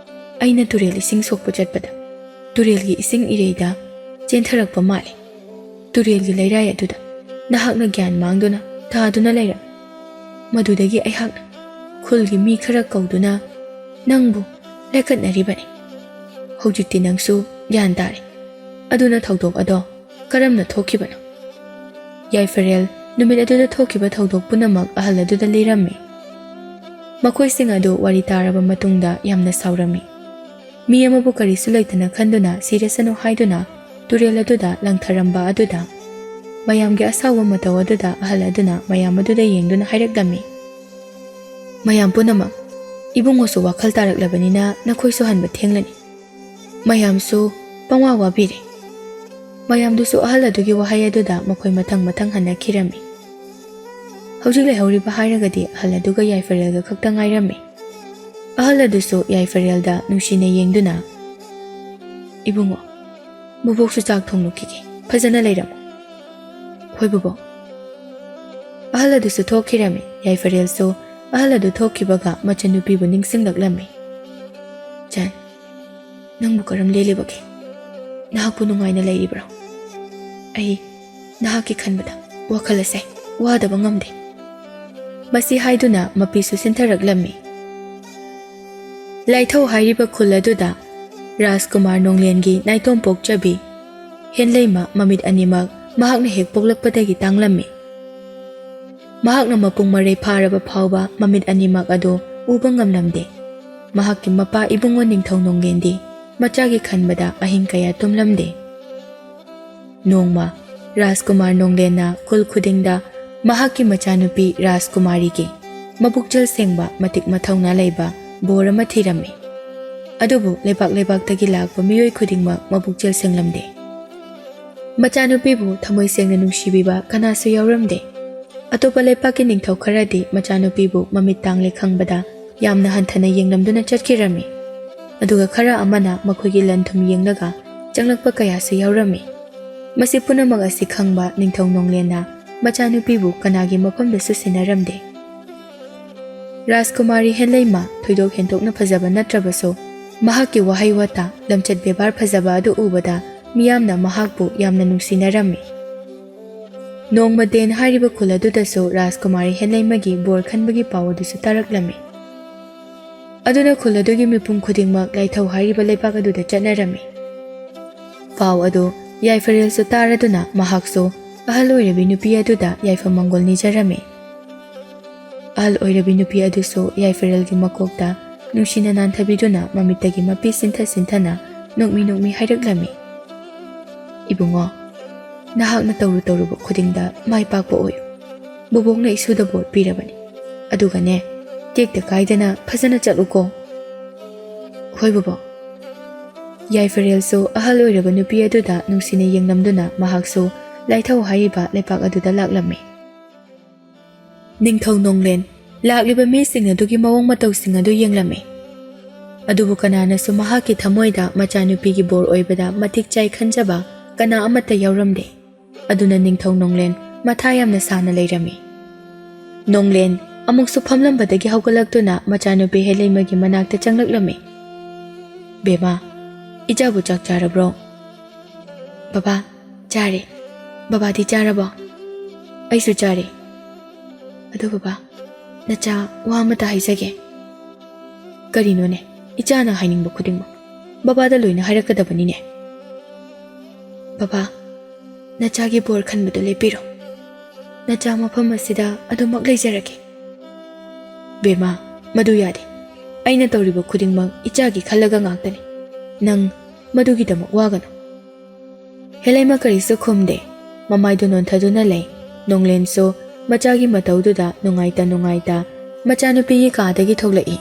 aina turel ising sokpa chatpada turelgi ising ireida chentharakpa mali turelgi leirai aduda nahakna gyan mangduna thaduna leira madudagi aihakna khulgi mi khara kauduna nangbu lekatnaribani hojikti nangsu gyan tare aduna thaudok ado karamna thokibano Yaifarel numit aduda thokiba thaudok punamak ahal aduda leirammi makhoi sing adu wari taraba matungda yamna saurami mi amabu karisu leitana khanduna siresanu haiduna turel aduda langtharamba aduda mayamgi asawa mataw aduda ahal aduna mayam aduda yengduna hairakdami mayam punamak ibungosu wakhal taraklabanina nakhoisu hanba thenglani mayamsu pangwa wabire mayamdusu ahal adugi wahai aduda makhoi mathang hanakhirami hojik lehoriba hairagadi ahal aduga Yaifarelga khakta ngairami ahal adusu Yaifarelda nungsina yengduna ibungo buboksu chak thonglukige phajana leiramo hoi bubok ahal adusu thokhirami Yaifarelsu ahal adu thokhibaga machanupibu ningsinglaklami chan nangbu karam lelibage nahakpu nungaina leiribro ai nahaki khanbada wakhalase wadaba ngamde masi haiduna mapisu sintharaklami laithau hairiba khul aduda Rajkumar Nonglengi naitom pokchabi henleima mamit animak mahakna hek poklakpadagi tanglami mahakna mapung marai pharaba phawba mamit animak ado uba ngamlamde mahakki mapa ibungo ningthau Nonglendi machagi khanbada ahing kaya tumlamde nongma Rajkumar Nonglenna khul khudingda mahakki machanupi Rajkumari ge mabukjal sengba matik mathauna leiba bora mathirami adubu lebak tagi lakpa miyoi khudingmak mabukjal senglamde machanupi bu thamoi sengna nungsibiba kanasu yauramde atopa lepaki ningthau kharadi machanupi bu mamit tangle khangbada yamna hanthana yenglamduna chatkirami aduga khara amana makhoigi lanthum yenglaga changlakpa kayasu yaurami masi punamak asi khangba ningthau Nonglenna machanupi bu kanagi mafamda su sinaramde Rajkumari henleima thoidok hentokna phajaba natrabaso mahakki wahai wata lamchat bebar phajaba adu ubada miyamna mahakbu yamna nungsinarami nongmaden hariba khuladudaso Rajkumari henleimagi bor khanbagi pawadusu taraklami aduna khuladugi mipum khudingmak laithau hariba leipak aduda chatnarami paw adu Yaifarelsu taraduna mahakso ahal oirabi nupi aduda Yaifa mangol nijarami ahal oirabi nupi aduso Yaifarelgi makokta nungsina nanthabiduna mamitagi mapi sinthana nokmi hairaklami ibungo nahakna tawruba khudingda mai pakpa oyo bubokna isuda bot pirabani adugane tekta kaidana phajana chatluko hoi bubok Yaifarelsu ahal oiraba nupi aduda nungsina yengnamduna mahaksu laithau hariba lepak aduda laklami ningthau Nonglen lakliba mising adugi mawong matawsing adu yenglami adubu kananasu mahakki thamoida machanupigi bor oibada matik chai khanjaba kana amata yauramde aduna ningthau Nonglen matha yamna sana leirami Nonglen amuksu phamlambadagi hawgalaktuna machanupi heleimagi manakta changlaklami bema ijabu chak charabro baba chare baba di charabo aisu chare adu baba nacha wa mata haisage karino ne ichana hainingba khudingma baba da loina hairakadabani ne baba nachagi bor khanbadu lepiro nacha mafam asida adumak leijarake bema madu yade aina tawriba khudingmak ichagi khalaga ngaktani nang madugidamak wagano helaima karisu khumde mamaidu nonthaduna lei Nonglensu machagi mataududa nungaita machanupigi kadagi thoglai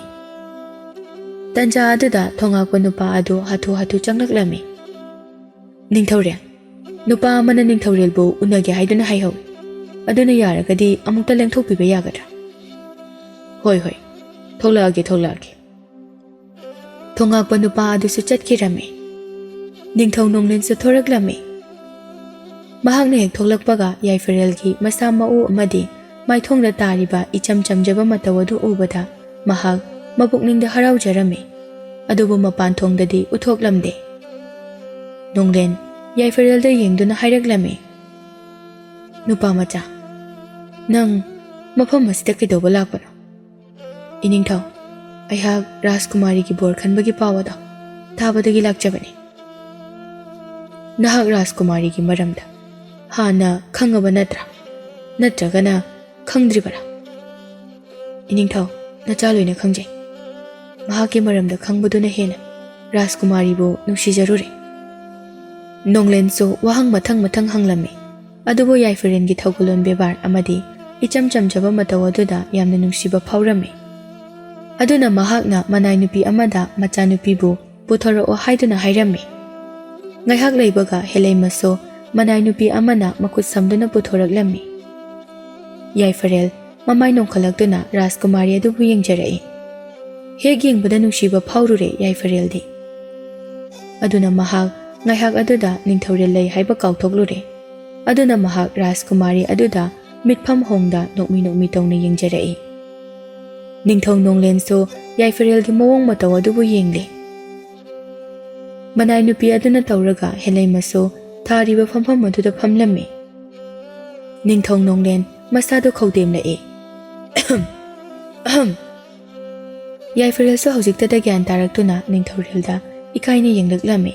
tanja aduda thongakpa nupa adu hatu changlaklami ningthauria nupa amana ningthaurelbu unage haiduna haihau aduna yaragadi amukta lengthokpiba yagadra hoi thoglage thongakpa nupa adu su chatkirami ningthau Nonglensu thoraklami mahakna hek thoglakpaga Yaifarelgi masa mau amadi ꯃꯥꯏꯊꯣꯡꯗ ꯇꯥꯔꯤꯕ ꯏꯆꯝ ꯆꯝꯖꯕ ꯃꯇꯧ ꯑꯗꯨ ꯎꯕꯗ ꯃꯍꯥꯛ ꯃꯄꯨꯛꯅꯤꯡꯗ ꯍꯔꯥꯎꯖꯔꯝꯃꯤ ꯑꯗꯨꯕꯨ ꯃꯄꯥꯟꯊꯣꯡꯗꯗꯤ ꯎꯠꯊꯣꯛꯂꯝꯗꯦ ꯅꯣꯡꯂꯦꯟ ꯌꯥꯏꯐꯔꯦꯜꯗ ꯌꯦꯡꯗꯨꯅ ꯍꯥꯏꯔꯛꯂꯝꯃꯤ ꯅꯨꯄꯥ ꯃꯆꯥ ꯅꯪ ꯃꯐꯝ ꯑꯁꯤꯗ ꯀꯩꯗꯧꯕ ꯂꯥꯛꯄꯅꯣ ꯏꯅꯤꯡꯊꯧ ꯑꯩꯍꯥꯛ ꯔꯥꯖꯀꯨꯃꯥꯔꯤꯒꯤ ꯕꯣꯔ ꯈꯟꯕꯒꯤ ꯄꯥꯎ ꯑꯗꯣ ꯇꯥꯕꯗꯒꯤ ꯂꯥꯛꯆꯕꯅꯤ ꯅꯍꯥꯛ ꯔꯥꯖꯀꯨꯃꯥꯔꯤꯒꯤ ꯃꯔꯝꯗ ꯍꯥꯟꯅ ꯈꯪꯉꯕ ꯅꯠꯇ꯭ꯔꯥ ꯅꯠꯇ꯭ꯔꯒꯅ ꯈꯪꯗ꯭ꯔꯤꯕꯔꯥ ꯏꯅꯤꯡꯊꯧ ꯅꯆꯥ ꯂꯣꯏꯅ ꯈꯪꯖꯩ ꯃꯍꯥꯛꯀꯤ ꯃꯔꯝꯗ ꯈꯪꯕꯗꯨꯅ ꯍꯦꯟꯅ ꯔꯥꯖꯀꯨꯃꯥꯔꯤꯕꯨ ꯅꯨꯡꯁꯤꯖꯔꯨꯔꯦ ꯅꯣꯡꯂꯦꯟꯁꯨ ꯋꯥꯍꯪ ꯃꯊꯪ ꯃꯊꯪ ꯍꯪꯂꯝꯃꯤ ꯑꯗꯨꯕꯨ ꯌꯥꯏꯐꯔꯦꯜꯒꯤ ꯊꯧꯒꯜꯂꯣꯟ ꯕꯦꯕꯥꯔ ꯑꯃꯗꯤ ꯏꯆꯝ ꯆꯝꯖꯕ ꯃꯇꯧ ꯑꯗꯨꯗ ꯌꯥꯝꯅ ꯅꯨꯡꯁꯤꯕ ꯐꯥꯎꯔꯝꯃꯤ ꯑꯗꯨꯅ ꯃꯍꯥꯛꯅ ꯃꯅꯥꯏ ꯅꯨꯄꯤ ꯑꯃꯗ ꯃꯆꯥꯅꯨꯄꯤꯕꯨ ꯄꯨꯊꯣꯔꯛꯑꯣ ꯍꯥꯏꯗꯨꯅ ꯍꯥꯏꯔꯝꯃꯤ ꯉꯥꯏꯍꯥꯛ ꯂꯩꯕꯒ ꯍꯦꯂꯩꯃꯁꯨ ꯃꯅꯥꯏ ꯅꯨꯄꯤ ꯑꯃꯅ ꯃꯈꯨꯠ ꯁꯝꯗꯨꯅ ꯄꯨꯊꯣꯔꯛꯂꯝꯃꯤ ꯌꯥꯏꯐꯔꯦꯜ ꯃꯃꯥꯏ ꯅꯣꯡꯈꯠꯂꯛꯇꯨꯅ ꯔꯥꯖꯀꯨꯃꯥꯔꯤ ꯑꯗꯨꯕꯨ ꯌꯦꯡꯖꯔꯛꯏ ꯍꯦꯛ ꯌꯦꯡꯕꯗ ꯅꯨꯡꯁꯤꯕ ꯐꯥꯎꯔꯨꯔꯦ ꯌꯥꯏꯐꯔꯦꯜꯗꯤ ꯑꯗꯨꯅ ꯃꯍꯥꯛ ꯉꯥꯏꯍꯥꯛ ꯑꯗꯨꯗ ꯅꯤꯡꯊꯧꯔꯦꯜ ꯂꯩ ꯍꯥꯏꯕ ꯀꯥꯎꯊꯣꯛꯂꯨꯔꯦ ꯑꯗꯨꯅ ꯃꯍꯥꯛ ꯔꯥꯖꯀꯨꯃꯥꯔꯤ ꯑꯗꯨꯗ ꯃꯤꯠꯐꯝ ꯍꯣꯡꯗ ꯅꯣꯛꯃꯤ ꯅꯣꯛꯃꯤ ꯇꯧꯅ ꯌꯦꯡꯖꯔꯛꯏ ꯅꯤꯡꯊꯧ ꯅꯣꯡꯂꯦꯟꯁꯨ ꯌꯥꯏꯐꯔꯦꯜꯒꯤ ꯃꯑꯣꯡ ꯃꯇꯧ ꯑꯗꯨꯕꯨ ꯌꯦꯡꯂꯤ ꯃꯅꯥꯏ ꯅꯨꯄꯤ ꯑꯗꯨꯅ ꯇꯧꯔꯒ ꯍꯦꯂꯩꯃꯁꯨ ꯊꯥꯔꯤꯕ ꯐꯝꯐꯝ ꯑꯗꯨꯗ ꯐꯝꯂꯝꯃꯤ ꯅꯤꯡꯊꯧ ꯅꯣꯡꯂꯦꯟ ꯃꯁꯥꯗꯨ ꯈꯧꯗꯦꯝꯂꯛꯏ ꯌꯥꯏꯐꯔꯦꯜꯁꯨ ꯍꯧꯖꯤꯛꯇꯗ ꯒ꯭ꯌꯥꯟ ꯇꯥꯔꯛꯇꯨꯅ ꯅꯤꯡꯊꯧꯔꯦꯜꯗ ꯏꯀꯥꯏꯅ ꯌꯦꯡꯂꯛꯂꯝꯃꯤ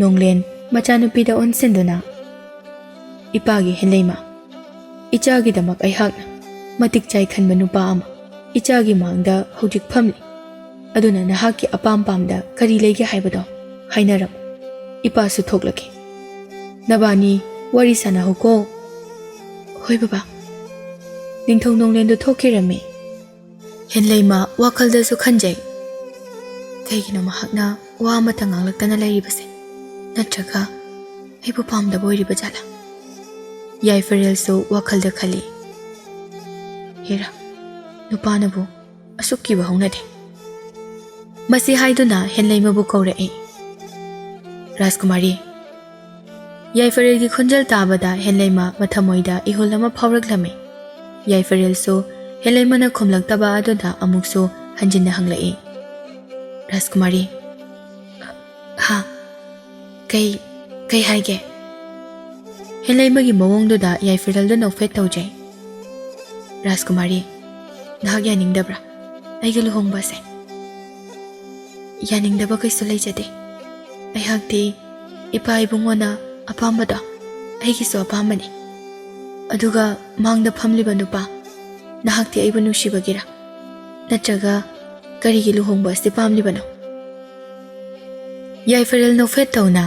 ꯅꯣꯡꯂꯦꯟ ꯃꯆꯥꯅꯨꯄꯤꯗ ꯑꯣꯟꯁꯤꯟꯗꯨꯅ ꯏꯄꯥꯒꯤ ꯍꯦꯂꯩꯃ ꯏꯆꯥꯒꯤꯗꯃꯛ ꯑꯩꯍꯥꯛꯅ ꯃꯇꯤꯛ ꯆꯥꯏ ꯈꯟꯕ ꯅꯨꯄꯥ ꯑꯃ ꯏꯆꯥꯒꯤ ꯃꯥꯡꯗ ꯍꯧꯖꯤꯛ ꯐꯝꯂꯤ ꯑꯗꯨꯅ ꯅꯍꯥꯛꯀꯤ ꯑꯄꯥꯝ ꯄꯥꯝꯗ ꯀꯔꯤ ꯂꯩꯒꯦ ꯍꯥꯏꯕꯗꯣ ꯍꯥꯏꯅꯔꯝꯃꯨ ꯏꯄꯥꯁꯨ ꯊꯣꯛꯂꯛꯀꯦ ꯅꯕꯥꯅꯤ ꯋꯥꯔꯤ ꯁꯥꯟꯅꯍꯧꯀꯣ ꯍꯣꯏ ꯕꯕꯥ ꯅꯤꯡꯊꯧ ꯅꯣꯡꯂꯦꯟꯗꯨ ꯊꯣꯛꯈꯤꯔꯝꯃꯤ ꯍꯦꯟꯂꯩꯃ ꯋꯥꯈꯜꯗꯁꯨ ꯈꯟꯖꯩ ꯀꯩꯒꯤꯅꯣ ꯃꯍꯥꯛꯅ ꯋꯥ ꯑꯃꯇ ꯉꯥꯡꯂꯛꯇꯅ ꯂꯩꯔꯤꯕꯁꯦ ꯅꯠꯇ꯭ꯔꯒ ꯑꯩꯕꯨ ꯄꯥꯝꯗꯕ ꯑꯣꯏꯔꯤꯕ ꯖꯥꯠꯂꯥ ꯌꯥꯏꯐꯔꯦꯜꯁꯨ ꯋꯥꯈꯜꯗ ꯈꯜꯂꯤ ꯍꯦꯔꯥ ꯅꯨꯄꯥꯅꯕꯨ ꯑꯁꯨꯛ ꯀꯤꯕ ꯍꯧꯅꯗꯦ ꯃꯁꯤ ꯍꯥꯏꯗꯨꯅ ꯍꯦꯟꯂꯩꯃꯕꯨ ꯀꯧꯔꯛꯏ ꯔꯥꯖꯀꯨꯃꯥꯔꯤ ꯌꯥꯏꯐꯔꯦꯜꯒꯤ ꯈꯣꯟꯖꯦꯜ ꯇꯥꯕꯗ ꯍꯦꯟꯂꯩꯃ ꯃꯊꯃꯣꯏꯗ ꯏꯍꯨꯜ ꯑꯃ ꯐꯥꯎꯔꯛꯂꯝꯃꯤ ꯌꯥꯏꯐꯔꯦꯜꯁꯨ ꯍꯦꯟꯂꯩꯃꯅ ꯈꯨꯝꯂꯛꯇꯕ ꯑꯗꯨꯗ ꯑꯃꯨꯛꯁꯨ ꯍꯟꯖꯤꯟꯅ ꯍꯪꯂꯛꯏ ꯔꯥꯖꯀꯨꯃꯥꯔꯤ ꯍꯥ ꯀꯩ ꯍꯥꯏꯒꯦ ꯍꯦꯟꯂꯩꯃꯒꯤ ꯃꯑꯣꯡꯗꯨꯗ ꯌꯥꯏꯐꯔꯦꯜꯗ ꯅꯣꯛꯐꯦꯠ ꯇꯧꯖꯩ ꯔꯥꯖꯀꯨꯃꯥꯔꯤ ꯅꯍꯥꯛ ꯌꯥꯅꯤꯡꯗꯕ꯭ꯔꯥ ꯑꯩꯒ ꯂꯨꯍꯣꯡꯕ ꯑꯁꯦ ꯌꯥꯅꯤꯡꯗꯕ ꯀꯩꯁꯨ ꯂꯩꯖꯗꯦ ꯑꯩꯍꯥꯛꯇꯤ ꯏꯄꯥ ꯏꯕꯨꯡꯉꯣꯅ ꯑꯄꯥꯝꯕꯗꯣ ꯑꯩꯒꯤꯁꯨ ꯑꯄꯥꯝꯕꯅꯤ ꯑꯗꯨꯒ ꯃꯥꯡꯗ ꯐꯝꯂꯤꯕ ꯅꯨꯄꯥ ꯅꯍꯥꯛꯇꯤ ꯑꯩꯕꯨ ꯅꯨꯡꯁꯤꯕꯒꯤꯔꯥ ꯅꯠꯇ꯭ꯔꯒ ꯀꯔꯤꯒꯤ ꯂꯨꯍꯣꯡꯕ ꯑꯁꯤ ꯄꯥꯝꯂꯤꯕꯅꯣ ꯌꯥꯏꯐꯔꯦꯜ ꯅꯣꯛꯐꯦꯠ ꯇꯧꯅ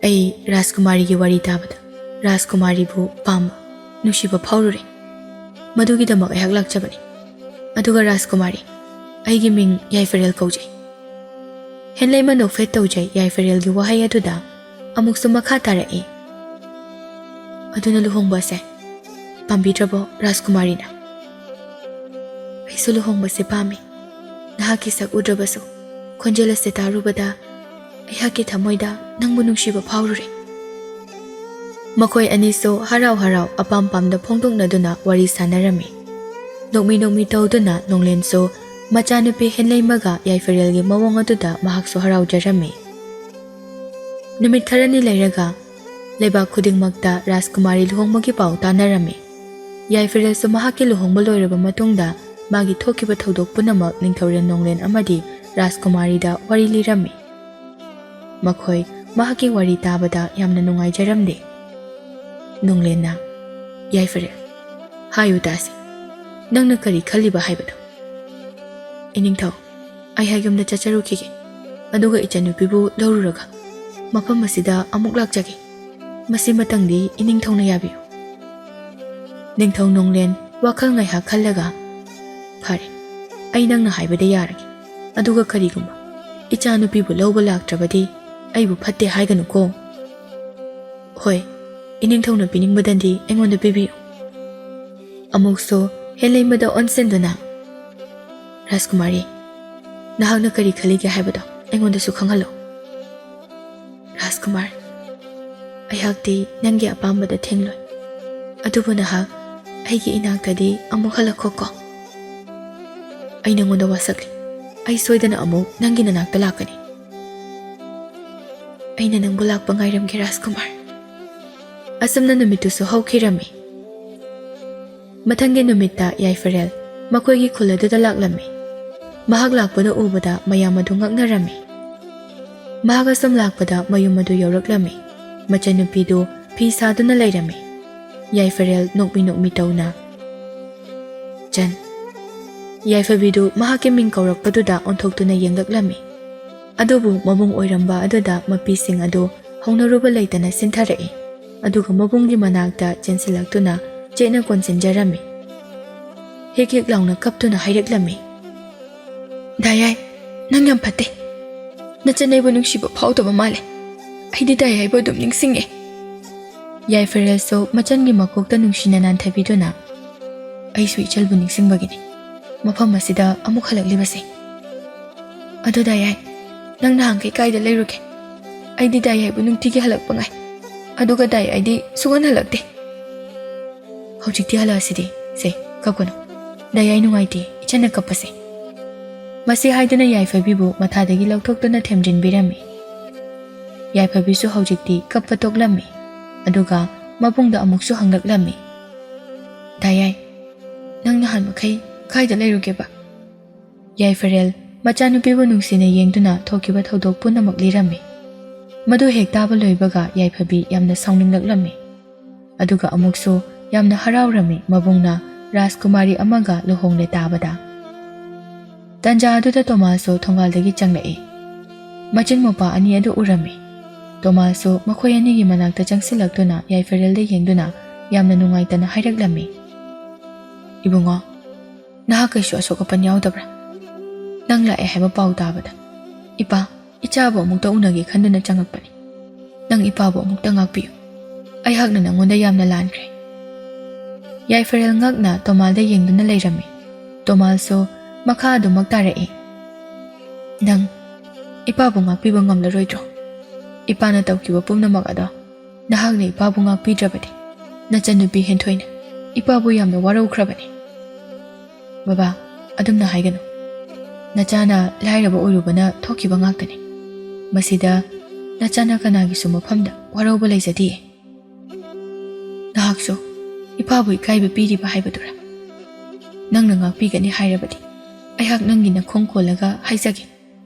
ꯑꯩ ꯔꯥꯖꯀꯨꯃꯥꯔꯤꯒꯤ ꯋꯥꯔꯤ ꯇꯥꯕꯗ ꯔꯥꯖꯀꯨꯃꯥꯔꯤꯕꯨ ꯄꯥꯝꯕ ꯅꯨꯡꯁꯤꯕ ꯐꯥꯎꯔꯨꯔꯦ ꯃꯗꯨꯒꯤꯗꯃꯛ ꯑꯩꯍꯥꯛ ꯂꯥꯛꯆꯕꯅꯤ ꯑꯗꯨꯒ ꯔꯥꯖꯀꯨꯃꯥꯔꯤ ꯑꯩꯒꯤ ꯃꯤꯡ ꯌꯥꯏꯐꯔꯦꯜ ꯀꯧꯖꯩ ꯍꯦꯟꯂꯩꯃ ꯅꯣꯛꯐꯦꯠ ꯇꯧꯖꯩ ꯌꯥꯏꯐꯔꯦꯜꯒꯤ ꯋꯥꯍꯩ ꯑꯗꯨꯗ ꯑꯃꯨꯛꯁꯨ ꯃꯈꯥ ꯇꯥꯔꯛꯏ ꯑꯗꯨꯅ ꯂꯨꯍꯣꯡꯕ ꯑꯁꯦ ꯄꯥꯝꯕꯤꯗ꯭ꯔꯕꯣ ꯔꯥꯖꯀꯨꯃꯥꯔꯤꯅ ꯑꯩꯁꯨ ꯂꯨꯍꯣꯡꯕꯁꯦ ꯄꯥꯝꯃꯤ ꯅꯍꯥꯛꯀꯤ ꯁꯛ ꯎꯗ꯭ꯔꯕꯁꯨ ꯈꯣꯟꯖꯦꯜ ꯑꯁꯤ ꯇꯥꯔꯨꯕꯗ ꯑꯩꯍꯥꯛꯀꯤ ꯊꯃꯣꯏꯗ ꯅꯪꯕꯨ ꯅꯨꯡꯁꯤꯕ ꯐꯥꯎꯔꯨꯔꯦ ꯃꯈꯣꯏ ꯑꯅꯤꯁꯨ ꯍꯔꯥꯎ ꯍꯔꯥꯎ ꯑꯄꯥꯝ ꯄꯥꯝꯗ ꯐꯣꯡꯗꯣꯛꯅꯗꯨꯅ ꯋꯥꯔꯤ ꯁꯥꯟꯅꯔꯝꯃꯤ ꯅꯣꯛꯃꯤ ꯅꯣꯛꯃꯤ ꯇꯧꯗꯨꯅ ꯅꯣꯡꯂꯦꯟꯁꯨ ꯃꯆꯥꯅꯨꯄꯤ ꯍꯦꯟꯂꯩꯃꯒ ꯌꯥꯏꯐꯔꯦꯜꯒꯤ ꯃꯑꯣꯡ ꯑꯗꯨꯗ ꯃꯍꯥꯛꯁꯨ ꯍꯔꯥꯎꯖꯔꯝꯃꯤ ꯅꯨꯃꯤꯠ ꯈꯔꯅꯤ ꯂꯩꯔꯒ ꯂꯩꯕꯥꯛ ꯈꯨꯗꯤꯡꯃꯛꯇ ꯔꯥꯖꯀꯨꯃꯥꯔꯤ ꯂꯨꯍꯣꯡꯕꯒꯤ ꯄꯥꯎ ꯇꯥꯟꯅꯔꯝꯃꯤ ꯌꯥꯏꯐꯔꯦꯜꯁꯨ ꯃꯍꯥꯛꯀꯤ ꯂꯨꯍꯣꯡꯕ ꯂꯣꯏꯔꯕ ꯃꯇꯨꯡꯗ ꯃꯥꯒꯤ ꯊꯣꯛꯈꯤꯕ ꯊꯧꯗꯣꯛ ꯄꯨꯝꯅꯃꯛ ꯅꯤꯡꯊꯧꯔꯦꯜ ꯅꯣꯡꯂꯦꯟ ꯑꯃꯗꯤ ꯔꯥꯖꯀꯨꯃꯥꯔꯤꯗ ꯋꯥꯔꯤ ꯂꯤꯔꯝꯃꯤ ꯃꯈꯣꯏ ꯃꯍꯥꯛꯀꯤ ꯋꯥꯔꯤ ꯇꯥꯕꯗ ꯌꯥꯝꯅ ꯅꯨꯡꯉꯥꯏꯖꯔꯝꯗꯦ ꯅꯣꯡꯂꯦꯟꯅ ꯌꯥꯏꯐꯔꯦꯜ ꯍꯥꯏꯌꯨ ꯇꯥꯁꯤ ꯅꯪꯅ ꯀꯔꯤ ꯈꯜꯂꯤꯕ ꯍꯥꯏꯕꯗꯣ ꯏꯅꯤꯡꯊꯧ ꯑꯩꯍꯥꯛ ꯌꯨꯝꯗ ꯆꯠꯆꯔꯨꯈꯤꯒꯦ ꯑꯗꯨꯒ ꯏꯆꯟꯅꯨꯄꯤꯕꯨ ꯂꯧꯔꯨꯔꯒ ꯃꯐꯝ ꯑꯁꯤꯗ ꯑꯃꯨꯛ ꯂꯥꯛꯆꯒꯦ ꯃꯁꯤꯃꯇꯪꯗꯤ ꯏꯅꯤꯡꯊꯧꯅ ꯌꯥꯕꯤꯌꯨ ꯅꯤꯡꯊꯧ ꯅꯣꯡꯂꯦꯟ ꯋꯥꯈꯜ ꯉꯥꯏꯍꯥꯛ ꯈꯜꯂꯒ ꯐꯔꯦ ꯑꯩ ꯅꯪꯅ ꯍꯥꯏꯕꯗ ꯌꯥꯔꯒꯦ ꯑꯗꯨꯒ ꯀꯔꯤꯒꯨꯝꯕ ꯏꯆꯥꯅꯨꯄꯤꯕꯨ ꯂꯧꯕ ꯂꯥꯛꯇ꯭ꯔꯕꯗꯤ ꯑꯩꯕꯨ ꯐꯠꯇꯦ ꯍꯥꯏꯒꯅꯨꯀꯣ ꯍꯣꯏ ꯏꯅꯤꯡꯊꯧꯅ ꯄꯤꯅꯤꯡꯕꯗꯗꯤ ꯑꯩꯉꯣꯟꯗ ꯄꯤꯕꯤꯌꯨ ꯑꯃꯨꯛꯁꯨ ꯍꯦꯟꯂꯩꯃꯗ ꯑꯣꯟꯁꯤꯟꯗꯨꯅ ꯔꯥꯖꯀꯨꯃꯥꯔꯤ ꯅꯍꯥꯛꯅ ꯀꯔꯤ ꯈꯜꯂꯤꯒꯦ ꯍꯥꯏꯕꯗꯣ ꯑꯩꯉꯣꯟꯗꯁꯨ ꯈꯪꯍꯜꯂꯨ ꯔꯥꯖꯀꯨꯃꯥꯔ ꯑꯩꯍꯥꯛꯇꯤ ꯅꯪꯒꯤ ꯑꯄꯥꯝꯕꯗ ꯊꯦꯡꯂꯣꯏ ꯑꯗꯨꯕꯨ ꯅꯍꯥꯛ ꯑꯩꯒꯤ ꯏꯅꯥꯛꯇꯗꯤ ꯑꯃꯨꯛ ꯍꯜꯂꯛꯈꯣꯀꯣ ꯑꯩ ꯅꯪꯉꯣꯟꯗ ꯋꯥꯁꯛꯂꯤ ꯑꯩ ꯁꯣꯏꯗꯅ ꯑꯃꯨꯛ ꯅꯪꯒꯤ ꯅꯅꯥꯛꯇ ꯂꯥꯛꯀꯅꯤ ꯑꯩꯅ ꯅꯪꯕꯨ ꯂꯥꯛꯄ ꯉꯥꯏꯔꯝꯒꯦ ꯔꯥꯖꯀꯨꯃꯥꯔ ꯑꯁꯨꯝꯅ ꯅꯨꯃꯤꯠꯇꯨꯁꯨ ꯍꯧꯈꯤꯔꯝꯃꯤ ꯃꯊꯪꯒꯤ ꯅꯨꯃꯤꯠꯇ ꯌꯥꯏꯐꯔꯦꯜ ꯃꯈꯣꯏꯒꯤ ꯈꯨꯜ ꯑꯗꯨꯗ ꯂꯥꯛꯂꯝꯃꯤ ꯃꯍꯥꯛ ꯂꯥꯛꯄꯗ ꯎꯕꯗ ꯃꯌꯥꯝ ꯑꯗꯨ ꯉꯛꯅꯔꯝꯃꯤ ꯃꯍꯥꯛ ꯑꯁꯨꯝ ꯂꯥꯛꯄꯗ ꯃꯌꯨꯝ ꯑꯗꯨ ꯌꯧꯔꯛꯂꯝꯃꯤ ꯃꯆꯟꯅꯨꯄꯤꯗꯨ ꯐꯤ ꯁꯥꯗꯨꯅ ꯂꯩꯔꯝꯃꯤ ꯌꯥꯏꯐꯔꯦꯜ ꯅꯣꯛꯃꯤ ꯅꯣꯛꯃꯤ ꯇꯧꯅ ꯆꯟ ꯌꯥꯏꯐꯕꯤꯗꯨ ꯃꯍꯥꯛꯀꯤ ꯃꯤꯡ ꯀꯧꯔꯛꯄꯗꯨꯗ ꯑꯣꯟꯊꯣꯛꯇꯨꯅ ꯌꯦꯡꯂꯛꯂꯝꯃꯤ ꯑꯗꯨꯕꯨ ꯃꯕꯨꯡ ꯑꯣꯏꯔꯝꯕ ꯑꯗꯨꯗ ꯃꯄꯤꯁꯤꯡ ꯑꯗꯨ ꯍꯧꯅꯔꯨꯕ ꯂꯩꯇꯅ ꯁꯤꯟꯊꯔꯛꯏ ꯑꯗꯨꯒ ꯃꯕꯨꯡꯒꯤ ꯃꯅꯥꯛꯇ ꯆꯦꯟꯁꯤꯜꯂꯛꯇꯨꯅ ꯆꯦꯠꯅ ꯀꯣꯟꯁꯤꯟꯖꯔꯝꯃꯤ ꯍꯦꯛ ꯍꯦꯛ ꯂꯥꯎꯅ ꯀꯞꯇꯨꯅ ꯍꯥꯏꯔꯛꯂꯝꯃꯤ ꯗꯥꯌꯥꯏ ꯅꯪ ꯌꯥꯝ ꯐꯠꯇꯦ ꯅꯆꯟꯅꯩꯕꯨ ꯅꯨꯡꯁꯤꯕ ꯐꯥꯎꯗꯕ ꯃꯥꯜꯂꯦ ꯑꯩꯗꯤ ꯗꯥꯌꯥꯏꯕꯨ ꯑꯗꯨꯝ ꯅꯤꯡꯁꯤꯡꯉꯦ ꯌꯥꯏꯐꯔꯦꯜꯁꯨ ꯃꯆꯟꯒꯤ ꯃꯀꯣꯛꯇ ꯅꯨꯡꯁꯤꯅ ꯅꯥꯟꯊꯕꯤꯗꯨꯅ ꯑꯩꯁꯨ ꯏꯆꯜꯕꯨ ꯅꯤꯡꯁꯤꯡꯕꯒꯤꯅꯤ ꯃꯐꯝ ꯑꯁꯤꯗ ꯑꯃꯨꯛ ꯍꯜꯂꯛꯂꯤꯕꯁꯦ ꯑꯗꯨ ꯗꯥꯌꯥꯏ ꯅꯪ ꯅꯍꯥꯟꯈꯩ ꯀꯥꯏꯗ ꯂꯩꯔꯨꯒꯦ ꯑꯩꯗꯤ ꯗꯥꯌꯥꯏꯕꯨ ꯅꯨꯡꯇꯤꯒꯤ ꯍꯜꯂꯛꯄ ꯉꯥꯏ ꯑꯗꯨꯒ ꯗꯥꯌꯥꯏꯗꯤ ꯁꯨꯡꯍꯟ ꯍꯜꯂꯛꯇꯦ ꯍꯧꯖꯤꯛꯇꯤ ꯍꯜꯂꯛꯑꯁꯤꯗꯤ ꯁꯦ ꯀꯞꯀꯅꯨ ꯗꯥꯌꯥꯏ ꯅꯨꯡꯉꯥꯏꯇꯦ ꯏꯆꯟꯅ ꯀꯞꯄꯁꯦ ꯃꯁꯤ ꯍꯥꯏꯗꯨꯅ ꯌꯥꯏꯐꯕꯤꯕꯨ ꯃꯊꯥꯗꯒꯤ ꯂꯧꯊꯣꯛꯇꯨꯅ ꯊꯦꯝꯖꯤꯟꯕꯤꯔꯝꯃꯤ ꯌꯥꯏꯐꯕꯤꯁꯨ ꯍꯧꯖꯤꯛꯇꯤ ꯀꯞꯄ ꯇꯣꯛꯂꯝꯃꯤ ꯑꯗꯨꯒ ꯃꯕꯨꯡꯗ ꯑꯃꯨꯛꯁꯨ ꯍꯪꯂꯛꯂꯝꯃꯤ ꯗꯥꯌꯥꯏ ꯅꯪ ꯅꯍꯥꯟ ꯃꯈꯩ ꯀꯥꯏꯗ ꯂꯩꯔꯨꯒꯦꯕ ꯌꯥꯏꯐꯔꯦꯜ ꯃꯆꯥꯅꯨꯄꯤꯕꯨ ꯅꯨꯡꯁꯤꯅ ꯌꯦꯡꯗꯨꯅ ꯊꯣꯛꯈꯤꯕ ꯊꯧꯗꯣꯛ ꯄꯨꯝꯅꯃꯛ ꯂꯤꯔꯝꯃꯤ ꯃꯗꯨ ꯍꯦꯛ ꯇꯥꯕ ꯂꯣꯏꯕꯒ ꯌꯥꯏꯐꯕꯤ ꯌꯥꯝꯅ ꯁꯥꯎꯅꯤꯡꯂꯛꯂꯝꯃꯤ ꯑꯗꯨꯒ ꯑꯃꯨꯛꯁꯨ ꯌꯥꯝꯅ ꯍꯔꯥꯎꯔꯝꯃꯤ ꯃꯕꯨꯡꯅ ꯔꯥꯖꯀꯨꯃꯥꯔꯤ ꯑꯃꯒ ꯂꯨꯍꯣꯡꯂꯦ ꯇꯥꯕꯗ ꯇꯟꯖꯥ ꯑꯗꯨꯗ ꯇꯣꯃꯥꯁꯁꯨ ꯊꯣꯡꯒꯥꯜꯗꯒꯤ ꯆꯪꯂꯛꯏ ꯃꯆꯤꯟ ꯃꯧꯄꯥ ꯑꯅꯤ ꯑꯗꯨ ꯎꯔꯝꯃꯤ ꯇꯣꯃꯥꯁꯁꯨ ꯃꯈꯣꯏ ꯑꯅꯤꯒꯤ ꯃꯅꯥꯛꯇ ꯆꯪꯁꯤꯜꯂꯛꯇꯨꯅ ꯌꯥꯏꯐꯔꯦꯜꯗ ꯌꯦꯡꯗꯨꯅ ꯌꯥꯝꯅ ꯅꯨꯡꯉꯥꯏꯇꯅ ꯍꯥꯏꯔꯛꯂꯝꯃꯤ ꯏꯕꯨꯡꯉꯣ ꯅꯍꯥꯛ ꯀꯩꯁꯨ ꯑꯁꯣꯛ ꯑꯄꯟ ꯌꯥꯎꯗꯕ꯭ꯔꯥ ꯅꯪ ꯂꯥꯛꯑꯦ ꯍꯥꯏꯕ ꯄꯥꯎ ꯇꯥꯕꯗ ꯏꯄꯥ ꯏꯆꯥꯕꯨ ꯑꯃꯨꯛꯇ ꯎꯅꯒꯦ ꯈꯟꯗꯨꯅ ꯆꯪꯉꯛꯄꯅꯤ ꯅꯪ ꯏꯄꯥꯕꯨ ꯑꯃꯨꯛꯇ ꯉꯥꯛꯄꯤꯌꯨ ꯑꯩꯍꯥꯛꯅ ꯅꯪꯉꯣꯟꯗ ꯌꯥꯝꯅ ꯂꯥꯟꯈ꯭ꯔꯦ ꯌꯥꯏꯐꯔꯦꯜ ꯉꯛꯅ ꯇꯣꯃꯥꯜꯗ ꯌꯦꯡꯗꯨꯅ ꯂꯩꯔꯝꯃꯤ ꯇꯣꯃꯥꯜꯁꯨ ꯃꯈꯥ ꯑꯗꯨꯃꯛ ꯇꯥꯔꯛꯏ ꯅꯪ ꯏꯄꯥꯕꯨ ꯉꯥꯛꯄꯤꯕ ꯉꯝꯂꯔꯣꯏꯗ꯭ꯔꯣ ꯏꯄꯥꯅ ꯇꯧꯈꯤꯕ ꯄꯨꯝꯅꯃꯛ ꯑꯗꯣ ꯅꯍꯥꯛꯅ ꯏꯄꯥꯕꯨ ꯉꯥꯛꯄꯤꯗ꯭ꯔꯕꯗꯤ ꯅꯆꯟꯅꯨꯄꯤ ꯍꯦꯟꯊꯣꯏꯅ ꯏꯄꯥꯕꯨ ꯌꯥꯝꯅ ꯋꯥꯔꯧꯈ꯭ꯔꯕꯅꯤ ꯕꯕꯥ ꯑꯗꯨꯝꯅ ꯍꯥꯏꯒꯅꯨ ꯅꯆꯥꯅ ꯂꯥꯏꯔꯕ ꯑꯣꯏꯔꯨꯕꯅ ꯊꯣꯛꯈꯤꯕ ꯉꯥꯛꯇꯅꯤ ꯃꯁꯤꯗ ꯅꯆꯥꯅ ꯀꯅꯥꯒꯤꯁꯨ ꯃꯐꯝꯗ ꯋꯥꯔꯧꯕ ꯂꯩꯖꯗꯤꯌꯦ ꯅꯍꯥꯛꯁꯨ ꯏꯄꯥꯕꯨ ꯏꯀꯥꯏꯕ ꯄꯤꯔꯤꯕ ꯍꯥꯏꯕꯗꯨꯔꯥ ꯅꯪꯅ ꯉꯥꯛꯄꯤꯒꯅꯤ ꯍꯥꯏꯔꯕꯗꯤ ꯑꯩꯍꯥꯛ ꯅꯪꯒꯤ ꯅꯈꯣꯡ ꯀꯣꯜꯂꯒ ꯍꯥꯏꯖꯒꯦ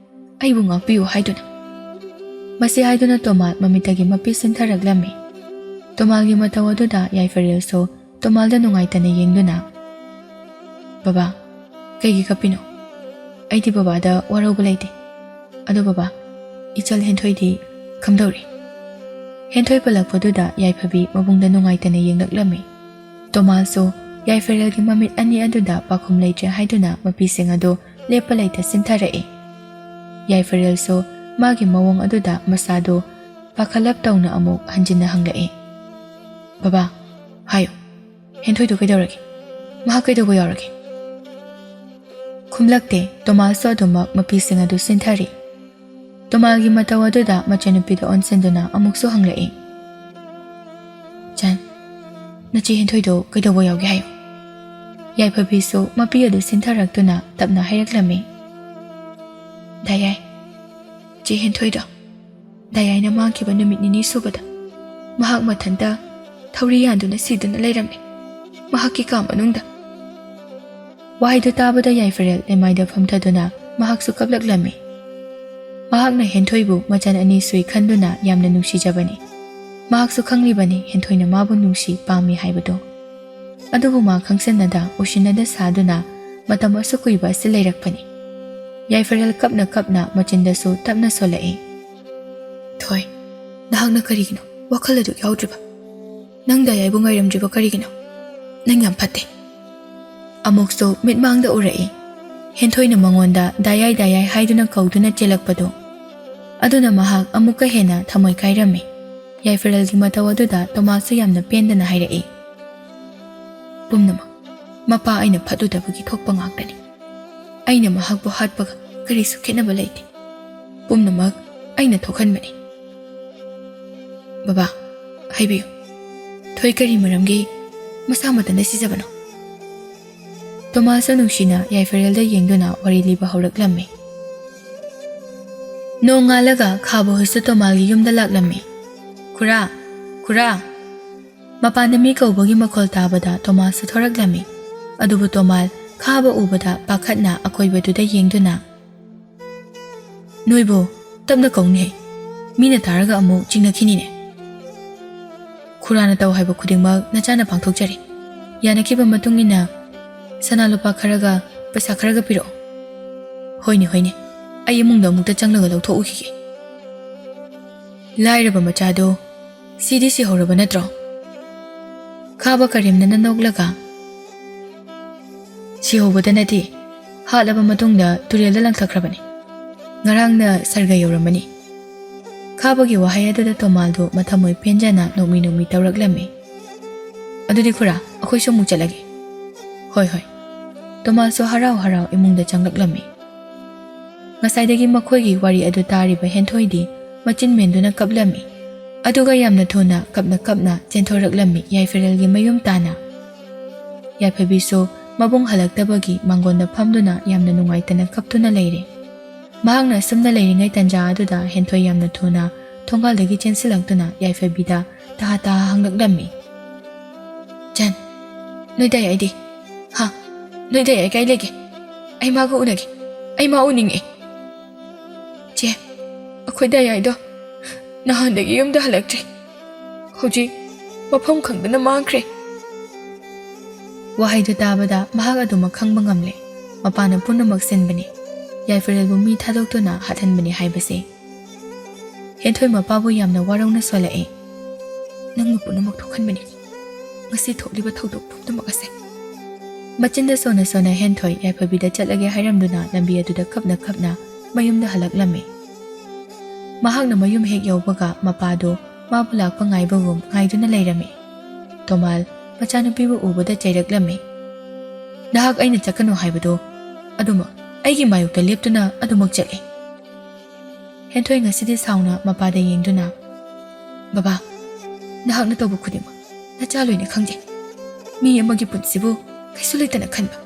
ꯑꯩꯕꯨ ꯉꯥꯛꯄꯤꯌꯨ ꯍꯥꯏꯗꯨꯅ ꯃꯁꯤ ꯍꯥꯏꯗꯨꯅ ꯇꯣꯃꯥꯜ ꯃꯃꯤꯠꯇꯒꯤ ꯃꯄꯤ ꯁꯤꯟꯊꯔꯛꯂꯝꯃꯤ ꯇꯣꯃꯥꯜꯒꯤ ꯃꯇꯧ ꯑꯗꯨꯗ ꯌꯥꯏꯐꯔꯦꯜꯁꯨ ꯇꯣꯃꯥꯜꯗ ꯅꯨꯡꯉꯥꯏꯇꯅ ꯌꯦꯡꯗꯨꯅ ꯕꯕꯥ ꯀꯩꯒꯤ ꯀꯞꯄꯤꯅꯣ ꯑꯩꯗꯤ ꯕꯕꯥꯗ ꯋꯥꯔꯧꯕ ꯂꯩꯇꯦ ꯑꯗꯣ ꯕꯕꯥ ꯏꯆꯜ ꯍꯦꯟꯊꯣꯏꯗꯤ ꯀꯝꯗꯧꯔꯤ ꯍꯦꯟꯊꯣꯏ ꯄꯜꯂꯛꯄꯗꯨꯗ ꯌꯥꯏꯐꯕꯤ ꯃꯕꯨꯡꯗ ꯅꯨꯡꯉꯥꯏꯇꯅ ꯌꯦꯡꯂꯛꯂꯝꯃꯤ ꯇꯣꯃꯥꯜꯁꯨ ꯌꯥꯏꯐꯔꯦꯜꯒꯤ ꯃꯃꯤꯠ ꯑꯅꯤ ꯑꯗꯨꯗ ꯄꯥꯈꯨꯝ ꯂꯩꯇ꯭ꯔꯦ ꯍꯥꯏꯗꯨꯅ ꯃꯄꯤꯁꯤꯡ ꯑꯗꯨ ꯂꯦꯞꯄ ꯂꯩꯇ ꯁꯤꯟꯊꯔꯛꯏ ꯌꯥꯏꯐꯔꯦꯜꯁꯨ ꯃꯥꯒꯤ ꯃꯑꯣꯡ ꯑꯗꯨꯗ ꯃꯁꯥꯗꯨ ꯄꯥꯈꯠꯂꯞ ꯇꯧꯅ ꯑꯃꯨꯛ ꯍꯟꯖꯤꯟꯅ ꯍꯪꯂꯛꯏ ꯕꯕꯥ ꯍꯥꯏꯌꯨ ꯍꯦꯟꯊꯣꯏꯗꯨ ꯀꯩꯗꯧꯔꯒꯦ ꯃꯍꯥꯛ ꯀꯩꯗꯧꯕ ꯌꯥꯎꯔꯒꯦ ꯈꯨꯝꯂꯛꯇꯦ ꯇꯣꯃꯥꯜꯁꯨ ꯑꯗꯨꯃꯛ ꯃꯄꯤꯁꯤꯡ ꯑꯗꯨ ꯁꯤꯟꯊꯔꯤ ꯇꯣꯃꯥꯜꯒꯤ ꯃꯇꯧ ꯑꯗꯨꯗ ꯃꯆꯟꯅꯨꯄꯤꯗ ꯑꯣꯟꯁꯤꯟꯗꯨꯅ ꯑꯃꯨꯛꯁꯨ ꯍꯪꯂꯛꯏ ꯆꯟ ꯅꯆꯦ ꯍꯦꯟꯊꯣꯏꯗꯨ ꯀꯩꯗꯧꯕ ꯌꯥꯎꯒꯦ ꯍꯥꯏꯌꯨ ꯌꯥꯏꯐꯕꯤꯁꯨ ꯃꯄꯤ ꯑꯗꯨ ꯁꯤꯟꯊꯔꯛꯇꯨꯅ ꯇꯞꯅ ꯍꯥꯏꯔꯛꯂꯝꯃꯤ ꯗꯥꯌꯥꯏ ꯆꯦ ꯍꯦꯟꯊꯣꯏꯗꯣ ꯗꯥꯌꯥꯏꯅ ꯃꯥꯡꯈꯤꯕ ꯅꯨꯃꯤꯠ ꯅꯤꯅꯤ ꯁꯨꯕꯗ ꯃꯍꯥꯛ ꯃꯊꯟꯇ ꯊꯧꯔꯤ ꯌꯥꯟꯗꯨꯅ ꯁꯤꯗꯨꯅ ꯂꯩꯔꯝꯃꯤ ꯃꯍꯥꯛꯀꯤ ꯀꯥ ꯃꯅꯨꯡꯗ ꯋꯥꯍꯩꯗꯨ ꯇꯥꯕꯗ ꯌꯥꯏꯐꯔꯦꯜ ꯂꯩꯃꯥꯏꯗ ꯐꯝꯊꯗꯨꯅ ꯃꯍꯥꯛꯁꯨ ꯀꯞꯂꯛꯂꯝꯃꯤ ꯃꯍꯥꯛꯅ ꯍꯦꯟꯊꯣꯏꯕꯨ ꯃꯆꯟ ꯑꯅꯤ ꯁꯨꯏ ꯈꯟꯗꯨꯅ ꯌꯥꯝꯅ ꯅꯨꯡꯁꯤꯖꯕꯅꯤ ꯃꯍꯥꯛꯁꯨ ꯈꯪꯂꯤꯕꯅꯤ ꯍꯦꯟꯊꯣꯏꯅ ꯃꯥꯕꯨ ꯅꯨꯡꯁꯤ ꯄꯥꯝꯃꯤ ꯍꯥꯏꯕꯗꯨ ꯑꯗꯨꯕꯨ ꯃꯥ ꯈꯪꯁꯟꯅꯗ ꯎꯁꯤꯟꯅꯗ ꯁꯥꯗꯨꯅ ꯃꯇꯝ ꯑꯁꯨꯛ ꯀꯨꯏꯕ ꯑꯁꯤ ꯂꯩꯔꯛꯄꯅꯤ ꯌꯥꯏꯐꯔꯦꯜ ꯀꯞꯅ ꯀꯞꯅ ꯃꯆꯤꯟꯗꯁꯨ ꯇꯞꯅ ꯁꯣꯜꯂꯛꯏ ꯊꯣꯏ ꯅꯍꯥꯛꯅ ꯀꯔꯤꯒꯤꯅꯣ ꯋꯥꯈꯜ ꯑꯗꯨ ꯌꯥꯎꯗ꯭ꯔꯤꯕ ꯅꯪ ꯗꯥꯌꯥꯏꯕꯨ ꯉꯥꯏꯔꯝꯗ꯭ꯔꯤꯕ ꯀꯔꯤꯒꯤꯅꯣ ꯅꯪ ꯌꯥꯝ ꯐꯠꯇꯦ ꯑꯃꯨꯛꯁꯨ ꯃꯤꯠꯃꯥꯡꯗ ꯎꯔꯛꯏ ꯍꯦꯟꯊꯣꯏꯅ ꯃꯉꯣꯟꯗ ꯗꯥꯌꯥꯏ ꯗꯥꯌꯥꯏ ꯍꯥꯏꯗꯨꯅ ꯀꯧꯗꯨꯅ ꯆꯦꯜꯂꯛꯄꯗꯨ ꯑꯗꯨꯅ ꯃꯍꯥꯛ ꯑꯃꯨꯛꯀ ꯍꯦꯟꯅ ꯊꯃꯣꯏ ꯀꯥꯏꯔꯝꯃꯤ ꯌꯥꯏꯐꯔꯦꯜꯒꯤ ꯃꯇꯧ ꯑꯗꯨꯗ ꯇꯣꯃꯥꯁꯁꯨ ꯌꯥꯝꯅ ꯄꯦꯟꯗꯅ ꯍꯥꯏꯔꯛꯏ ꯄꯨꯝꯅꯃꯛ ꯃꯄꯥ ꯑꯩꯅ ꯐꯠꯂꯨꯗꯕꯒꯤ ꯊꯣꯛꯄ ꯉꯥꯛꯇꯅꯤ ꯑꯩꯅ ꯃꯍꯥꯛꯄꯨ ꯍꯥꯠꯄꯒ ꯀꯔꯤꯁꯨ ꯈꯦꯠꯅꯕ ꯂꯩꯇꯦ ꯄꯨꯝꯅꯃꯛ ꯑꯩꯅ ꯊꯣꯛꯍꯟꯕꯅꯤ ꯕꯕꯥ ꯍꯥꯏꯕꯤꯌꯨ ꯊꯣꯏ ꯀꯔꯤ ꯃꯔꯝꯒꯤ Masa matanda sijabano. Tomas nungsina Yaifarelda yengduna wari liba hauraklammi. Nong ngalaga khabo hoisu Tomalgi yumda laklammi. Kura, kura. Mapanda mi kaubagi makhol tabada Tomas thoraklami. Adubu Tomal khaba ubada pakhatna akoibaduda yengduna. Noibo tabna kauni. Mina taraga amu chingnakhini ne. Kurana taw haiba khudingmak nachana pangthokjari. Yanakiba matungina sana lupa kharaga paisa kharaga piro. Hoine hoine. Ai mungda mukta changlaga lawthokukhi. Lairaba machado CDC horaba natro. Khaba karimna nanoklaga. Si hobada nati halaba matungda turelda langthakhrabani. Ngarangna sarga yoramani. Khabagi wahai aduda Tomaldo mathamoi penjana nomi tawraklami. Adudi khura akhoi so muk chalage. Hoi hoi. Tomal so harau imungda changlaklami. Ngasaidagi makhoigi wari adu tariba henthoidi machin menduna kaplami. Aduga yamna thona kapna chenthoraklami Yaifarelgi mayum tana. Yaifabi so mabung halaktabagi mangonda phamduna yamna nungaitana kaptuna leire. Mahangna sumna leiringai tanja aduda henthoi yamna thuna thongal-dagi chensilangtuna Yaifabida taha hanglaklammi. Jan, noidai aidi. Ha, noidai ai kai lege. Ai ma go unagi. Ai ma uningi. Che, akhoi dai ai do. Nahandagi yumda halaktre. Hoji, mafam khangdana mangkhre. Wahaidu tabada mahag aduma khangba ngamle. Mapana punamak senbani. Yaifarelbu mi thadokduna hathanbani haibase. Henthoi mapabu yamna warauna solae. Nangnu punamak thokhanbani. Ngasi thokliba thodok pumnamak ase. Machinda sona henthoi Yaifabida chatlage hairamduna lambi aduda kapna mayumda halaklami. Mahagna mayum hek yawbaga mapado mabu lakpa ngaibagum ngaiduna leirami. Tomal machanupibu ubada chairaklami. Nahak aina chakano haibado aduma aigi mayukta leptuna adumak chatli. Henthoi ngasidi sauna mapada yengduna. Baba, nahak na tawbu khudima. Nachaloy na khangje. Mi amagi punsibu kaisu leitana khanba.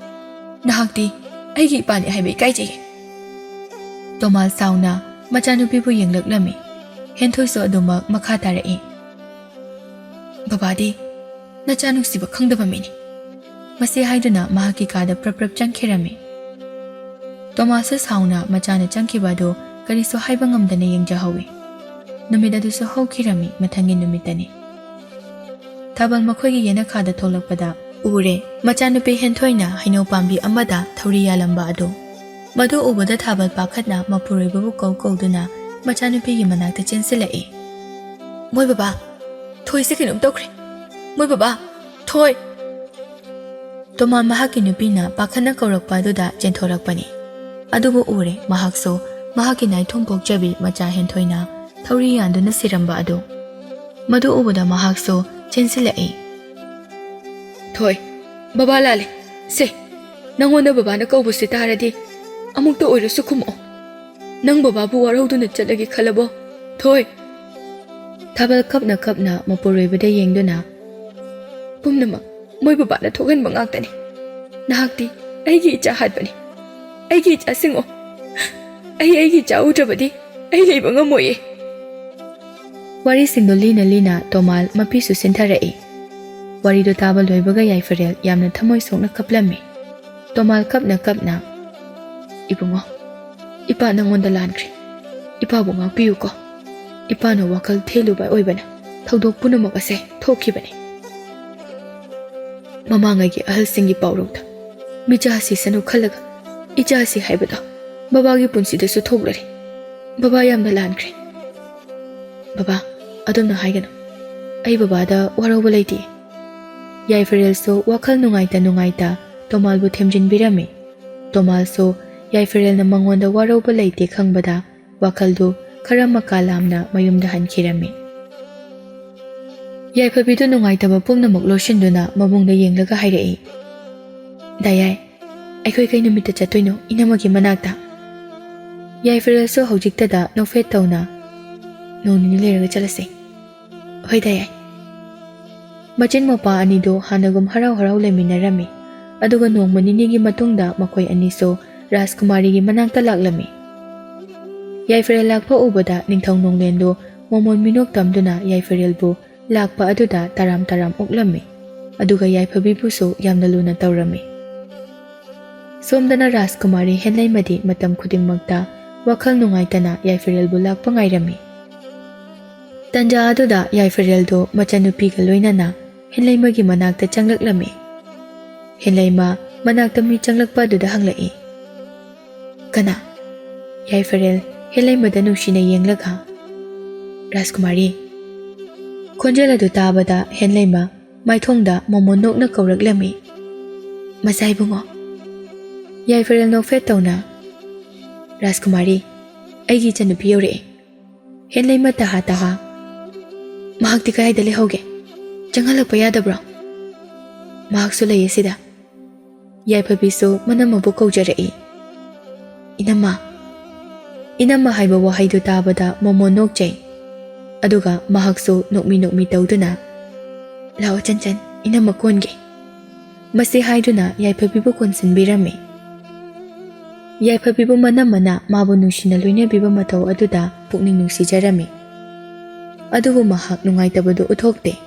Nahakti aigi ipani haibai kaijege. Tomal sauna machanupibu yenglaklami. Henthoi so adumak makha tarai. Babadi, nachanuksiba khangdaba mini. Masi haiduna mahaki kada prap changkhirami. Tomas sauna machana changkhibado kariso haiba ngamdana yengjahawi. Numid aduso hawkhirami mathangi numitani. Thabal makhoigi yena khada tholakpada ure machanupi henthoina haino pambi amada thauri yalamba ado. Madu ubada thabal pakhatna mapureibabu kauduna machanupi gi manakta chensilai. Moi baba, thoi se kinum tokre. Moi baba, thoi. Toma mahaki nupina pakhana kaurakpa aduda chenthorakpani. Adubu ure mahakso mahaki nai thongpok jabi macha henthoina thauri yanduna siramba ado. Madu ubada mahakso chensilai. Thoi, baba lale, se, nangonda baba na kaubu sitaradi, amukta oiro sukhumo. Nang baba bu warauduna chatlagi khalabo, thoi. Thabal kapna mapureibada yengduna. Pumnama, moi baba na thogan mangaktani. Nahakti, aigi icha hatbani. Aigi icha singo. Aigi icha utrabadi, ai leiba ngamoye. Wari singdo lina Tomal mapisu sintharai. Wari do taba loibaga Yaifarel yamna thamoi sokna kaplami. Tomal kapna. Ibungo, ipa nangonda lankri. Ipa bunga piyu ko. Ipa no wakal thelu ba oibana. Thodok punamak ase thokhibani. Mamangagi ahal singi paurokta. Mijasi sanu khalaga. Ijasi haibada. Babagi punsida su thoklari. Baba yamna lankri. Baba, adumna haigano. Ai babada warauba laiti. Yaifarel so wakal nungaita Tomal bu themjin birami. Tomal so Yaifarel na mangonda warauba laiti khangbada wakal do karama kalamna mayumda hankhirami. Yaifabidu nungaitaba pumnamak loshinduna mabungda yenglaga hairai. Dayai, aikhoi kai numita chatoino inamagi manakta. Yaifarel so haujiktada nofet tawna. Noni leraga chalase. Hoi dayai. Machin mapa anido hanagum harau leminarami. Aduga nongma ninigi matungda makoy aniso Rajkumarigi manakta laklami. Yaifrel lakpa ubada ningthau nonglendo momon minok tamduna Yaifrelbu lakpa aduda taram oklami. Aduga Yaifabibusu yamna luna tawrami. Somdana Rajkumari henlaimadi matam khudingmakta wakhal nungaitana Yaifrelbu lakpa ngairami. Tanja aduda Yaifreldo machanupiga loinana henlaimagi manakta changlaklami. Henlaima manakta mi changlakpa aduda hanglai. Kana Yaifrel henlaimada nushina yenglaga. Rajkumari khonjela du tabada henlaima maithongda momonokna kauraklami. Masai bungo Yaifrel nokfet tawna. Rajkumari aigi chanupi yore. Henlaima taha mahakti kayda lehoge changhalakpa yadabra. Mahaksu laye sida. Yaifabisu manamabu kaujarai. Inamma haiba wahaidu tabada momon nokjay. Aduga mahaksu nokmi tawduna. Lao chanchan inamma konge. Masi haiduna Yaifabibu konsinbirami. Yaifabibu manamana mabu nushina luina biba mataw aduda pukning nungsijarami. Adubu mahak nungaitabadu uthokte.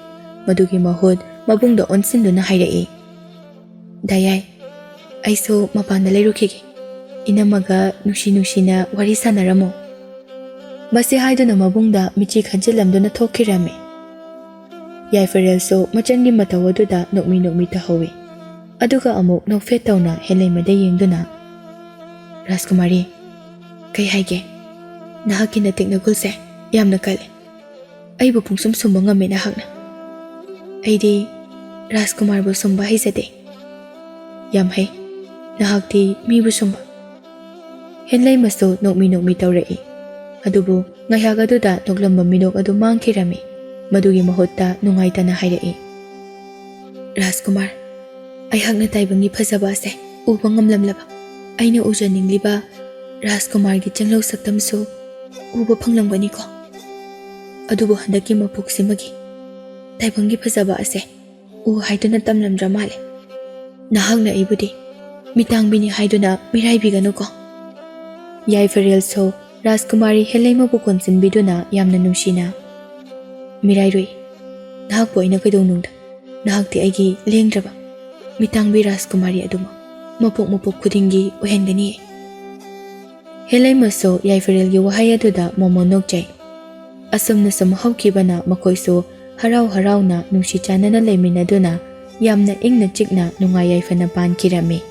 Madugi mahud mabungda onsinduna hairai. Dayay, aiso mapanda leirukige. Inamaga nushina wari sanaramo. Masi haiduna mabungda michi khanjilamduna thokirami. Yaifrel so machangi mataw aduda nokmi tahawi. Aduga amuk nokfet tawna henlaimada yengduna. Rajkumari kay haige nahaki na teknagulse yamna kale. Aibu pungsum sumba ngami nahakna. Aidi Rajkumar bu sumba haizade. Yam hai nahakti mi bu sumba. Henlaima so nokmi tawrai. Adubu ngayhag aduda noklamba minok adu mangkirami. Madugi mahutta nungaitana hairai. Rajkumar aihakna taibangi phajaba ase uba ngamlamlaba. Aina ujaningliba Rajkumargi changlau saktamsu uba phanglamgani ko. Adubu handaki mapuksimagi taibangi phajaba ase u haiduna tamlamdra male. Nahakna ibudi mitangbini haiduna miraibiganu ko. Yaifrel so Rajkumari henlaima bu konsinbiduna yamna nushina. Mirairui nahakpo aina kaidonungda nahakti aigi lengdraba mitangbi Rajkumari aduma mapuk khudingi ohengani. Henlaima so Yaifrelgi wahai aduda momon nokjay. Asumna sum haukibana makoiso harau na nungsi chanana leiminaduna yamna ingna chikna nungai yaifana pankirami.